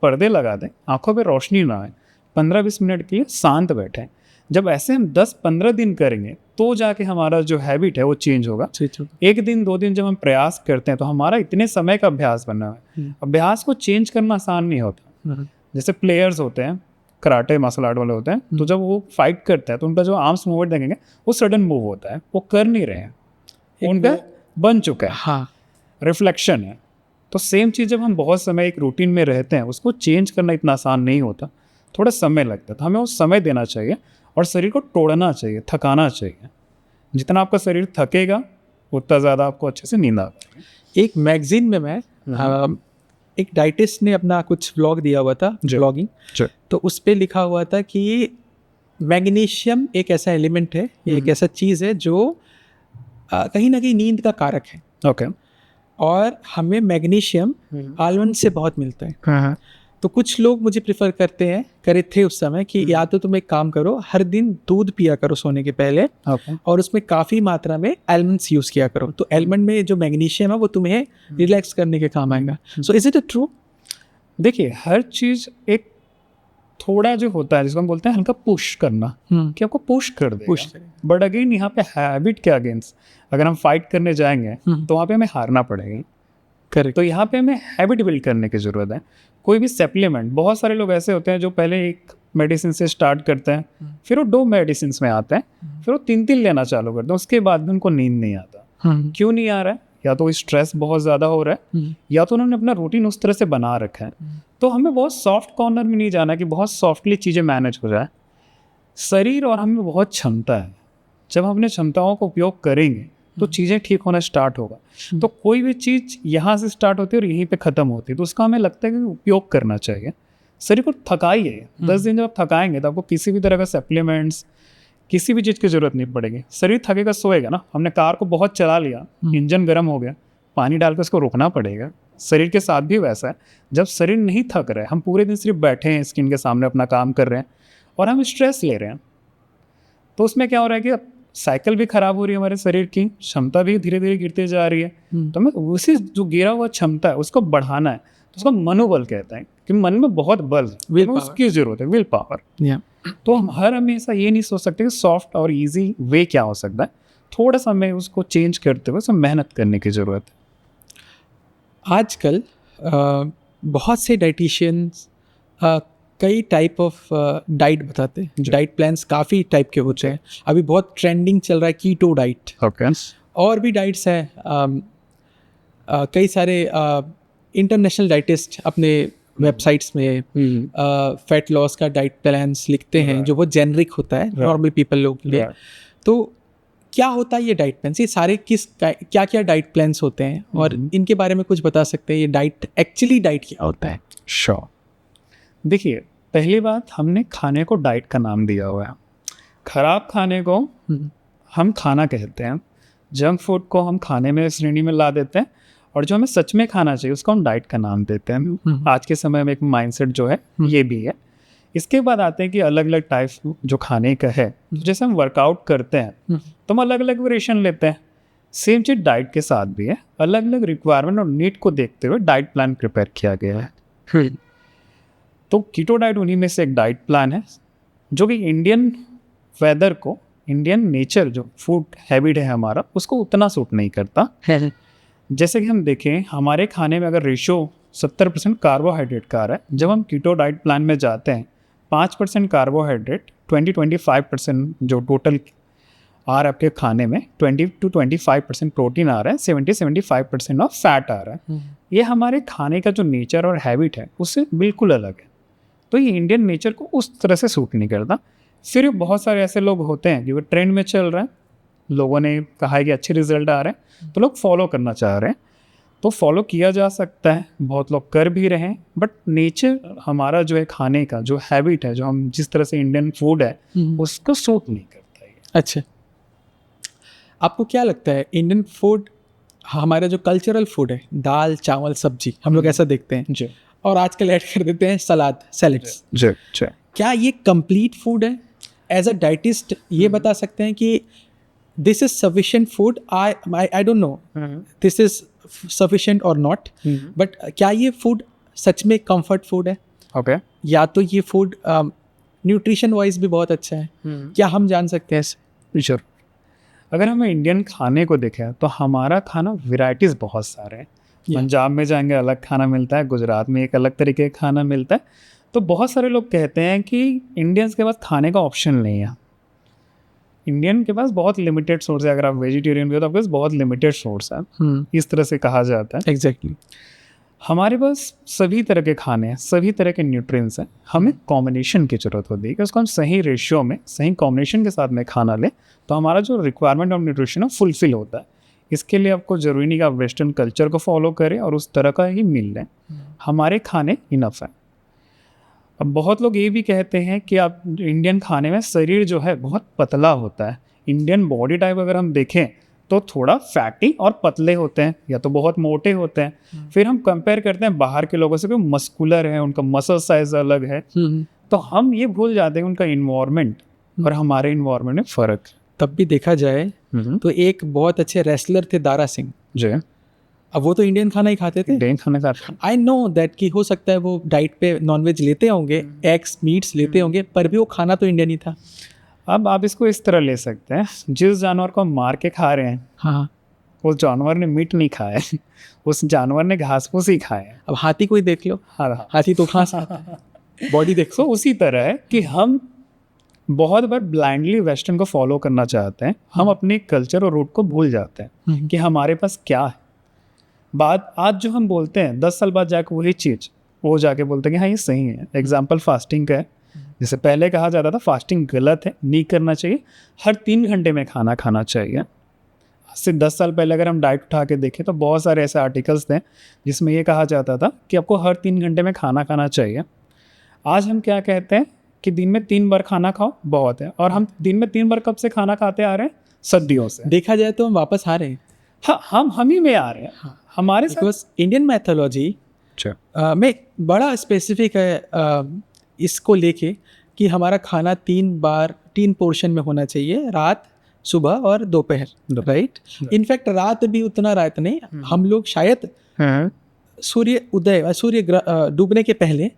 पर्दे लगा दें, आंखों पे रोशनी ना आए, 15-20 मिनट के लिए शांत बैठें। जब ऐसे हम 10-15 दिन करेंगे तो जाके हमारा जो हैबिट है वो चेंज होगा। 1 दिन 2 दिन जब हम प्रयास करते हैं तो हमारा इतने समय का अभ्यास बना है। अभ्यास को चेंज करना आसान नहीं होता। जैसे प्लेयर्स होते हैं, कराटे मार्शल आर्ट वाले होते हैं, तो जब वो फाइट करते हैं तो उनका जो आर्म्स मूवमेंट देखेंगे वो सडन मूव होता है, वो कर नहीं रहे हैं, उनका बन चुका है। हाँ, रिफ्लेक्शन है। तो सेम चीज़ जब हम बहुत समय एक रूटीन में रहते हैं, उसको चेंज करना इतना आसान नहीं होता, थोड़ा समय लगता है। तो हमें वो समय देना चाहिए और शरीर को तोड़ना चाहिए, थकाना चाहिए। जितना आपका शरीर थकेगा उतना ज़्यादा आपको अच्छे से नींद आ पाएगी। एक मैगजीन में मैं एक डाइटिस्ट ने अपना कुछ व्लॉग दिया हुआ था, जी। ब्लॉगिंग, जी। तो उस पे लिखा हुआ था कि मैग्नीशियम एक ऐसा एलिमेंट है, ये एक ऐसा चीज़ है जो कहीं ना कहीं नींद का कारक है, ओके। और हमें मैग्नीशियम आलमंड से बहुत मिलता है। हाँ। तो कुछ लोग मुझे प्रिफर करे थे उस समय कि या तो तुम एक काम करो, हर दिन दूध पिया करो सोने के पहले, ओके। और उसमें काफ़ी मात्रा में आलमंड्स यूज़ किया करो, तो आलमंड में जो मैग्नीशियम है वो तुम्हें रिलैक्स करने के काम आएगा। सो इज इट ट्रू? देखिए, हर चीज़ एक थोड़ा जो होता है जिसको हम बोलते हैं हल्का पुश करना, कि आपको पुश कर देगा। पुश करेगा। बट अगेन यहाँ पे हैबिट के अगेंस्ट अगर हम फाइट करने जाएंगे तो वहाँ पे हमें हारना पड़ेगा। करेक्ट। तो यहाँ पे हमें हैबिट बिल्ड करने की ज़रूरत है। कोई भी सप्लीमेंट, बहुत सारे लोग ऐसे होते हैं जो पहले एक मेडिसिन से स्टार्ट करते हैं, फिर वो 2 मेडिसिन में आते हैं, फिर वो 3 लेना चालू करते हैं, उसके बाद भी उनको नींद नहीं आता। क्यों नहीं आ रहा है? या तो स्ट्रेस बहुत ज़्यादा हो रहा है, या तो उन्होंने अपना रूटीन उस तरह से बना रखा है। तो हमें बहुत सॉफ्ट कॉर्नर में नहीं जाना कि बहुत सॉफ्टली चीज़ें मैनेज हो जाए। शरीर और हमें बहुत क्षमता है, जब हम अपने क्षमताओं का उपयोग करेंगे तो चीज़ें ठीक होना स्टार्ट होगा। तो कोई भी चीज़ यहाँ से स्टार्ट होती है और यहीं पे ख़त्म होती है, तो उसका हमें लगता है कि उपयोग करना चाहिए। शरीर को थकाइए, 10 दिन जब आप थकाएंगे तो आपको किसी भी तरह का सप्लीमेंट्स, किसी भी चीज़ की ज़रूरत नहीं पड़ेगी। शरीर थकेगा, सोएगा ना। हमने कार को बहुत चला लिया, इंजन गर्म हो गया, पानी डाल कर उसको रोकना पड़ेगा। शरीर के साथ भी वैसा है, जब शरीर नहीं थक रहा है, हम पूरे दिन सिर्फ बैठे हैं स्क्रीन के सामने अपना काम कर रहे हैं और हम स्ट्रेस ले रहे हैं, तो उसमें क्या हो रहा है कि साइकिल भी खराब हो रही है, हमारे शरीर की क्षमता भी धीरे धीरे गिरती जा रही है। तो हमें उसी जो गिरा हुआ क्षमता है उसको बढ़ाना है, तो उसको मनोबल कहते हैं कि मन में बहुत बल है, Will हमें उसकी ज़रूरत है, विल पावर। तो हम हर हमेशा ये नहीं सोच सकते कि सॉफ्ट और इजी वे क्या हो सकता है, थोड़ा सा हमें उसको चेंज करते हुए उसमें मेहनत करने की ज़रूरत है। आजकल बहुत से डाइटिशियंस कई टाइप ऑफ डाइट बताते हैं। डाइट प्लान्स काफ़ी टाइप के होते हैं। अभी बहुत ट्रेंडिंग चल रहा है कीटो डाइट। ओके। और भी डाइट्स हैं, कई सारे इंटरनेशनल डाइटिस्ट अपने वेबसाइट्स में फैट लॉस का डाइट प्लान्स लिखते हैं, जो बहुत जेनरिक होता है नॉर्मल पीपल लोग के लिए। तो क्या होता है ये डाइट प्लान्स? ये सारे क्या क्या डाइट प्लान्स होते हैं, और इनके बारे में कुछ बता सकते हैं? ये डाइट एक्चुअली डाइट क्या होता है? श्योर। देखिए, पहली बात, हमने खाने को डाइट का नाम दिया हुआ है। खराब खाने को हम खाना कहते हैं, जंक फूड को हम खाने में श्रेणी में ला देते हैं, और जो हमें सच में खाना चाहिए उसको हम डाइट का नाम देते हैं। आज के समय में एक माइंडसेट जो है ये भी है। इसके बाद आते हैं कि अलग अलग टाइप जो खाने का है। तो जैसे हम वर्कआउट करते हैं तो हम अलग अलग वेरिएशन लेते हैं, सेम चीज़ डाइट के साथ भी है। अलग अलग रिक्वायरमेंट और नीड को देखते हुए डाइट प्लान प्रिपेयर किया गया है। तो कीटो डाइट उन्हीं में से एक डाइट प्लान है, जो कि इंडियन वेदर को, इंडियन नेचर जो फूड हैबिट है हमारा, उसको उतना सूट नहीं करता। जैसे कि हम देखें, हमारे खाने में अगर रेशो 70% कार्बोहाइड्रेट का आ रहा है, जब हम कीटो डाइट प्लान में जाते हैं 5% कार्बोहाइड्रेट, 20-25% जो टोटल आ रहा है आपके खाने में, 20-25% प्रोटीन आ रहा है, 70-75% ऑफ फैट आ रहा है। ये हमारे खाने का जो नेचर और हैबिट है उससे बिल्कुल अलग है। तो ये इंडियन नेचर को उस तरह से सूट नहीं करता। फिर बहुत सारे ऐसे लोग होते हैं जो ट्रेंड में चल रहा है, लोगों ने कहा है कि अच्छे रिजल्ट आ रहे हैं, तो लोग फॉलो करना चाह रहे हैं। तो फॉलो किया जा सकता है, बहुत लोग कर भी रहे हैं, बट नेचर हमारा जो है खाने का जो हैबिट है, जो हम जिस तरह से इंडियन फूड है, उसको सूट नहीं करता है। अच्छा, आपको क्या लगता है इंडियन फूड, हमारा जो कल्चरल फूड है, दाल चावल सब्जी, हम लोग ऐसा देखते हैं जी, और आजकल ऐड कर देते हैं सैलड्स, जी, जी। क्या ये कंप्लीट फूड है? एज अ डाइटिस्ट ये बता सकते हैं कि this is sufficient food, I don't know this is sufficient और नॉट, बट क्या ये फूड सच में कंफर्ट फूड है? ओके। या तो ये फूड न्यूट्रिशन वाइज भी बहुत अच्छा है? क्या हम जान सकते हैं इससे? श्योर। अगर हमें इंडियन खाने को देखें तो हमारा खाना वेराइटीज़ बहुत सारे हैं। पंजाब में जाएंगे अलग खाना मिलता है, गुजरात में एक अलग तरीके का खाना मिलता है। तो बहुत सारे लोग कहते हैं कि इंडियंस के पास खाने का ऑप्शन नहीं है, इंडियन के पास बहुत लिमिटेड सोर्स है। अगर आप वेजिटेरियन भी हो तो आपके पास बहुत लिमिटेड सोर्स है, इस तरह से कहा जाता है। एग्जैक्टली। हमारे पास सभी तरह के खाने हैं, सभी तरह के न्यूट्रिएंट्स हैं, हमें कॉम्बिनेशन की ज़रूरत होती है कि उसको हम सही रेशियो में, सही कॉम्बिनेशन के साथ में खाना लें, तो हमारा जो रिक्वायरमेंट ऑफ न्यूट्रिशन है फुलफिल होता है। इसके लिए आपको ज़रूरी नहीं कि आप वेस्टर्न कल्चर को फॉलो करें और उस तरह का ही मिल लें। हमारे खाने इनफ है। अब बहुत लोग ये भी कहते हैं कि आप इंडियन खाने में शरीर जो है बहुत पतला होता है। इंडियन बॉडी टाइप अगर हम देखें तो थोड़ा फैटी और पतले होते हैं या तो बहुत मोटे होते हैं। फिर हम कंपेयर करते हैं बाहर के लोगों से कि मस्कुलर है, उनका मसल साइज अलग है। तो हम ये भूल जाते हैं उनका इन्वायरमेंट और हमारे इन्वायरमेंट में फ़र्क है। तब भी देखा जाए तो एक बहुत अच्छे रेसलर थे दारा सिंह। जी, अब वो तो इंडियन खाना ही खाते थे। इंडियन खाना खाते हैं। आई नो दैट कि हो सकता है वो डाइट पे नॉनवेज लेते होंगे, एग्स मीट्स लेते होंगे, पर भी वो खाना तो इंडियन ही था। अब आप इसको इस तरह ले सकते हैं, जिस जानवर को हम मार के खा रहे हैं हाँ, उस जानवर ने मीट नहीं खाया है, उस जानवर ने घास फूस ही खाया है। अब हाथी को ही देख लो, हाँ, हाथी तो घास खाता है, बॉडी देखो। तो उसी तरह है कि हम बहुत बार ब्लाइंडली वेस्टर्न को फॉलो करना चाहते हैं। हम अपने कल्चर और रूट को भूल जाते हैं कि हमारे पास क्या है। बात आज जो हम बोलते हैं 10 साल बाद जाके वही चीज़ वो जाके बोलते हैं कि हाँ ये सही है। एग्जाम्पल फास्टिंग का है। जैसे पहले कहा जाता था फास्टिंग गलत है, नहीं करना चाहिए, हर 3 घंटे में खाना खाना चाहिए। आज से 10 साल पहले अगर हम डाइट उठा के देखें तो बहुत सारे ऐसे आर्टिकल्स थे जिसमें ये कहा जाता था कि आपको हर 3 घंटे में खाना खाना चाहिए। आज हम क्या कहते हैं कि दिन में 3 बार खाना खाओ बहुत है। और हम दिन में 3 बार कब से खाना खाते आ रहे हैं? सदियों से। देखा जाए तो हम वापस आ रहे हैं। हाँ, हम ही में आ रहे हैं। हमारे साथ बिकॉज इंडियन मैथोलॉजी में बड़ा स्पेसिफिक है इसको लेके कि हमारा खाना 3 पोर्शन में होना चाहिए, रात, सुबह और दोपहर, राइट। इनफैक्ट रात भी उतना रात नहीं, हम लोग शायद सूर्य उदय डूबने के पहले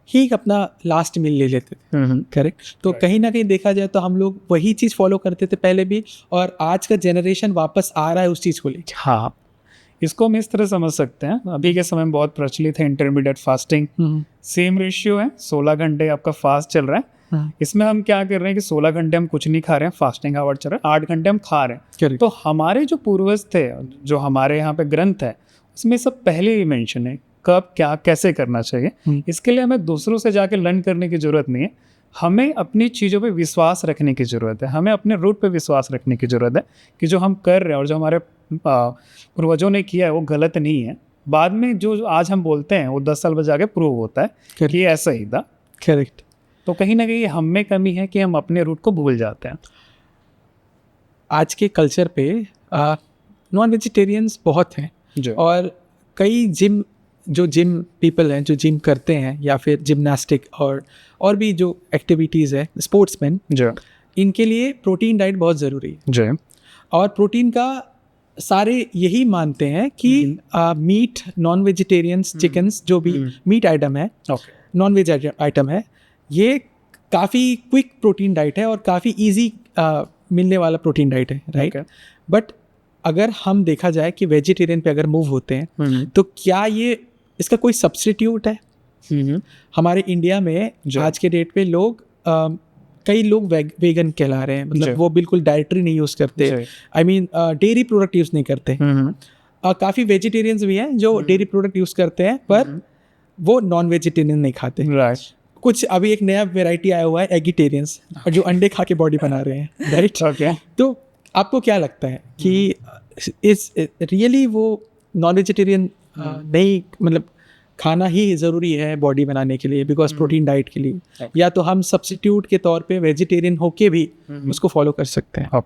ही अपना लास्ट मील ले लेते थे, करेक्ट। तो कहीं ना कहीं देखा जाए तो हम लोग वही चीज़ फॉलो करते थे पहले भी, और आज का जनरेशन वापस आ रहा है उस चीज़ को लेकर। हाँ, इसको हम इस तरह समझ सकते हैं। अभी के समय में बहुत प्रचलित है इंटरमीडिएट फास्टिंग। सेम रेशियो है, 16 घंटे आपका फास्ट चल रहा है। इसमें हम क्या कर रहे हैं कि 16 घंटे हम कुछ नहीं खा रहे हैं, फास्टिंग आवर चल रहा है, 8 घंटे हम खा रहे हैं। तो हमारे जो पूर्वज थे, जो हमारे यहाँ पे ग्रंथ है, उसमें सब पहले ही मेंशन है कब क्या कैसे करना चाहिए। इसके लिए हमें दूसरों से जाके लर्न करने की ज़रूरत नहीं है। हमें अपनी चीज़ों पे विश्वास रखने की ज़रूरत है। हमें अपने रूट पे विश्वास रखने की ज़रूरत है कि जो हम कर रहे हैं और जो हमारे पूर्वजों ने किया है वो गलत नहीं है। बाद में जो आज हम बोलते हैं वो 10 साल बाद जाके प्रूव होता है कि ऐसा ही था, करेक्ट। तो कहीं ना कहीं हम में कमी है कि हम अपने रूट को भूल जाते हैं। आज के कल्चर पे नॉन वेजिटेरियंस बहुत हैं, और कई जिम पीपल हैं जो जिम करते हैं, या फिर जिम्नास्टिक और भी जो एक्टिविटीज़ है, स्पोर्ट्समैन, इनके लिए प्रोटीन डाइट बहुत ज़रूरी है। और प्रोटीन का सारे यही मानते हैं कि मीट, नॉन वेजिटेरियंस, चिकन्स, जो भी मीट आइटम है, नॉन वेज आइटम है, ये काफ़ी क्विक प्रोटीन डाइट है और काफ़ी ईजी मिलने वाला प्रोटीन डाइट है, राइट। बट अगर हम देखा जाए कि वेजिटेरियन पे अगर मूव होते हैं तो क्या ये इसका कोई सब्स्टिट्यूट है? हमारे इंडिया में आज के डेट पे लोग कई लोग वेगन कहला रहे हैं, मतलब वो बिल्कुल डाइटरी नहीं यूज़ करते, I mean dairy product use नहीं करते। काफ़ी वेजिटेरियंस भी हैं जो डेयरी प्रोडक्ट यूज़ करते हैं, पर वो नॉन वेजिटेरियन नहीं खाते। कुछ अभी एक नया वेराइटी आया हुआ है एगिटेरियंस, जो अंडे खा के बॉडी बना रहे हैं, राइट। तो आपको क्या लगता है कि इस रियली वो नॉन वेजिटेरियन नहीं, मतलब खाना ही ज़रूरी है बॉडी बनाने के लिए, बिकॉज प्रोटीन डाइट के लिए, या तो हम सब्स्टिट्यूट के तौर पे वेजिटेरियन होके भी उसको फॉलो कर सकते हैं?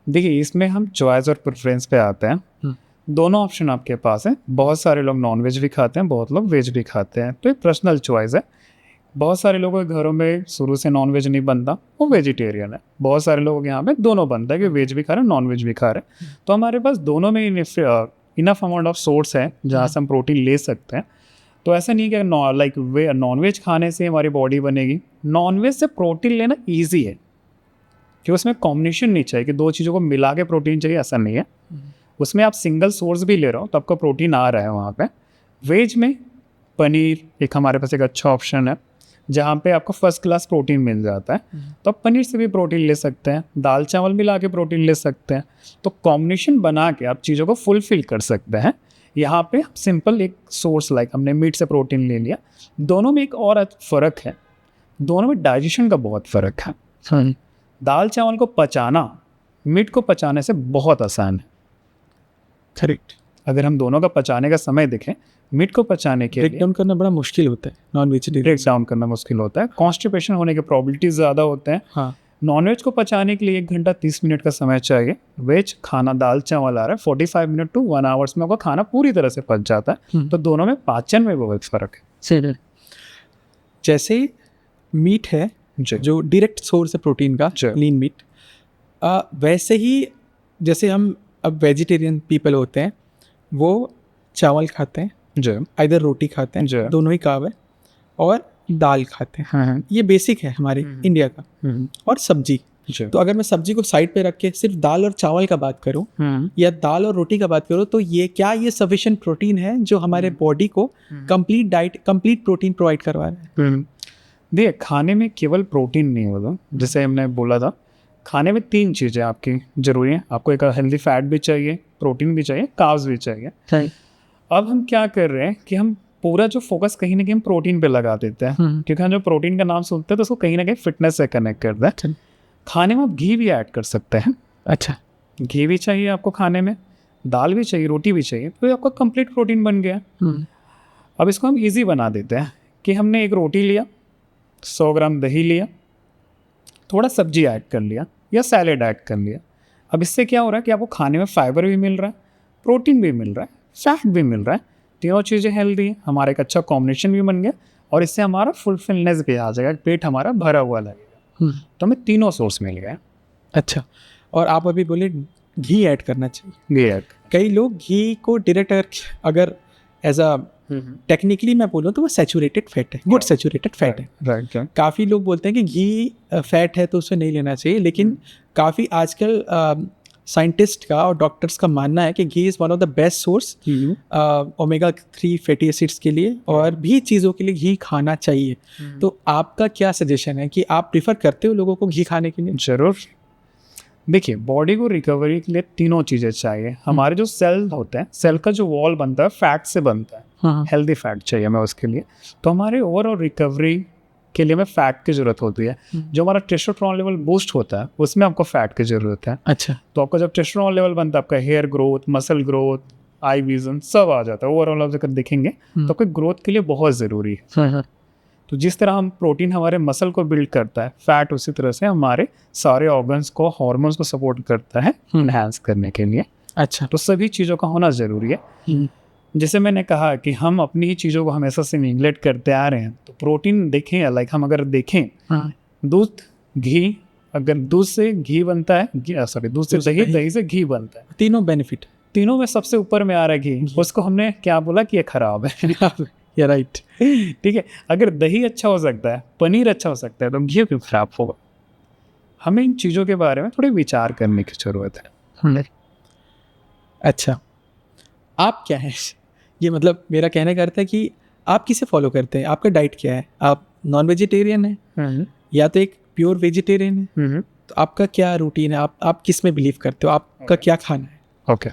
देखिए, इसमें हम चॉइस और प्रेफरेंस पे आते हैं। दोनों ऑप्शन आपके पास है। बहुत सारे लोग नॉन वेज भी खाते हैं, बहुत लोग वेज भी खाते हैं, तो ये पर्सनल चॉइस है। बहुत सारे लोगों के घरों में शुरू से नॉन वेज नहीं बनता, वो वेजिटेरियन है। बहुत सारे लोगों के यहाँ पे दोनों बनता है कि वेज भी खा रहे हैं, नॉन वेज भी खा रहे हैं। तो हमारे पास दोनों में इनफ अमाउंट ऑफ सोर्स है जहाँ से हम प्रोटीन ले सकते हैं। तो ऐसा नहीं कि नॉन वेज खाने से हमारी बॉडी बनेगी। नॉन वेज से प्रोटीन लेना ईजी है कि उसमें कॉम्बिनेशन नहीं चाहिए कि 2 चीज़ों को मिला के प्रोटीन चाहिए, ऐसा नहीं है। उसमें आप सिंगल सोर्स भी ले रहे हो तो आपका प्रोटीन आ रहा है वहाँ पे। वेज में पनीर एक हमारे पास एक अच्छा ऑप्शन है जहाँ पे आपको फर्स्ट क्लास प्रोटीन मिल जाता है, तो आप पनीर से भी प्रोटीन ले सकते हैं, दाल चावल मिला के प्रोटीन ले सकते हैं। तो कॉम्बिनेशन बना के आप चीज़ों को फुलफिल कर सकते हैं। यहाँ पे सिंपल एक सोर्स हमने मीट से प्रोटीन ले लिया। दोनों में एक और फ़र्क है, दोनों में डाइजेशन का बहुत फ़र्क है। दाल चावल को पचाना मीट को पचाने से बहुत आसान है। करेक्ट। अगर हम दोनों का पचाने का समय देखें, मीट को पचाने के ब्रेक लिए डाउन करना बड़ा मुश्किल होता है नॉन वेजिटेरियन। ब्रेक डाउन करना मुश्किल होता है, कॉन्स्टिपेशन होने के प्रॉबिलिटीज ज़्यादा होते हैं। हाँ। नॉनवेज को पचाने के लिए 1 घंटा 30 मिनट का समय चाहिए। वेज खाना दाल चावल आ रहा है 45 मिनट टू 1 आवर्स में आपका खाना पूरी तरह से पच जाता है। तो दोनों में पाचन में बहुत फ़र्क है। सही। जैसे मीट है जी जो डायरेक्ट सोर्स है प्रोटीन का, जी। लीन मीट, वैसे ही जैसे हम अब वेजिटेरियन पीपल होते हैं वो चावल खाते हैं, जी इधर रोटी खाते जी। हैं, दोनों ही कार्ब है, और दाल खाते हैं। हाँ ये बेसिक है हमारे इंडिया का। और सब्जी। जी। तो अगर मैं सब्जी को साइड पे रख के सिर्फ दाल और चावल का बात करूं या दाल और रोटी का बात करूं, तो ये क्या ये सफिशिएंट प्रोटीन है जो हमारे बॉडी को complete diet, complete protein provide करवा रहा है? देखिए, खाने में केवल प्रोटीन नहीं होगा, जैसे हमने बोला था, खाने में 3 चीज़ें आपकी ज़रूरी हैं। आपको एक हेल्दी फैट भी चाहिए, प्रोटीन भी चाहिए, कार्ब्स भी चाहिए। अब हम क्या कर रहे हैं कि हम पूरा जो फोकस कहीं ना कहीं हम प्रोटीन पे लगा देते हैं, क्योंकि हम जो प्रोटीन का नाम सुनते हैं तो उसको कहीं ना कहीं फिटनेस से कनेक्ट करता है। खाने में आप घी भी ऐड कर सकते हैं। अच्छा। घी भी चाहिए आपको खाने में, दाल भी चाहिए, रोटी भी चाहिए, तो ये आपका कंप्लीट प्रोटीन बन गया। अब इसको हम इजी बना देते हैं कि हमने एक रोटी लिया, 100 ग्राम दही लिया, थोड़ा सब्जी ऐड कर लिया या सैलेड ऐड कर लिया। अब इससे क्या हो रहा है कि आपको खाने में फाइबर भी मिल रहा है, प्रोटीन भी मिल रहा है, फैट भी मिल रहा है, तीनों चीज़ें हेल्दी हैं। हमारा एक अच्छा कॉम्बिनेशन भी बन गया और इससे हमारा फुलफिलनेस भी आ जाएगा, पेट हमारा भरा हुआ लगेगा। तो हमें तीनों सोर्स मिल गए। अच्छा। और आप अभी बोले घी ऐड करना चाहिए। घी ऐड, कई लोग घी को डायरेक्ट अगर एज अ टेक्निकली मैं बोलूँ तो वो सैचुरेटेड फैट है, गुड सैचुरेटेड फैट है। राइट। काफ़ी लोग बोलते हैं कि घी फैट है तो उसे नहीं लेना चाहिए, लेकिन काफ़ी आजकल साइंटिस्ट का और डॉक्टर्स का मानना है कि ghee is one of the best source omega 3 fatty acids के लिए और भी चीज़ों के लिए घी खाना चाहिए। तो आपका क्या सजेशन है कि आप प्रिफर करते हो लोगों को घी खाने के लिए? जरूर। देखिए, बॉडी को रिकवरी के लिए तीनों चीज़ें चाहिए। हमारे जो सेल होते हैं, सेल का जो वॉल बनता है फैट से बनता है, हेल्दी फैट चाहिए हमें उसके लिए। तो हमारे ओवरऑल रिकवरी के लिए हमें फैट की ज़रूरत होती है। जो हमारा टेस्टोस्टेरोन लेवल बूस्ट होता है उसमें आपको फैट की ज़रूरत है। अच्छा। तो आपका जब टेस्टोस्टेरोन लेवल बनता है, आपका hair growth, muscle growth, eye vision सब आ जाता है। ओवरऑल आप अगर देखेंगे तो आपके ग्रोथ के लिए बहुत ज़रूरी है। तो जिस तरह हम प्रोटीन हमारे मसल को बिल्ड करता है, फैट उसी तरह से हमारे सारे ऑर्गन्स को, हार्मोन्स को सपोर्ट करता है इनहैंस करने के लिए। अच्छा। तो सभी चीज़ों का होना ज़रूरी है। जैसे मैंने कहा कि हम अपनी ही चीज़ों को हमेशा से निगलेक्ट करते आ रहे हैं। तो प्रोटीन देखें, लाइक हम अगर देखें, दूध, घी, अगर दूध से घी बनता है, दूध से दही, दही से घी बनता है, तीनों बेनिफिट, तीनों में सबसे ऊपर में आ रहा है घी। उसको हमने क्या बोला कि ये खराब है। या राइट, ठीक है। अगर दही अच्छा हो सकता है, पनीर अच्छा हो सकता है, तो घी क्यों खराब होगा? हमें इन चीज़ों के बारे में थोड़ी विचार करने की ज़रूरत है। अच्छा, आप क्या है ये, मतलब मेरा कहने का अर्थ है कि आप किसे फॉलो करते हैं, आपका डाइट क्या है? आप नॉन वेजिटेरियन हैं या तो एक प्योर वेजिटेरियन है? तो आपका क्या रूटीन है? आप किस में बिलीव करते हो? आपका क्या खाना है? ओके।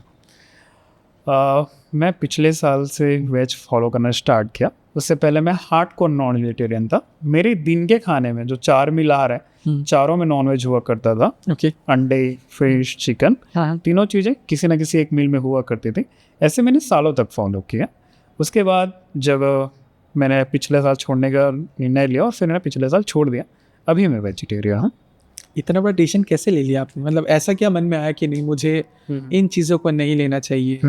मैं पिछले साल से वेज फॉलो करना स्टार्ट किया। उससे पहले मैं हार्डकोर नॉन वेजिटेरियन था। मेरे दिन के खाने में जो 4 मील आ रहा है, चारों में नॉन वेज हुआ करता था। ओके। अंडे, फिश, चिकन, तीनों चीज़ें किसी ना किसी एक मील में हुआ करती थी। ऐसे मैंने सालों तक फॉलो किया। उसके बाद जब मैंने पिछले साल छोड़ने का निर्णय लिया और फिर मैंने पिछले साल छोड़ दिया, अभी मैं वेजिटेरियन हूँ। इतना बड़ा डिसीजन कैसे ले लिया आपने? मतलब ऐसा क्या मन में आया कि नहीं, मुझे इन चीज़ों को नहीं लेना चाहिए,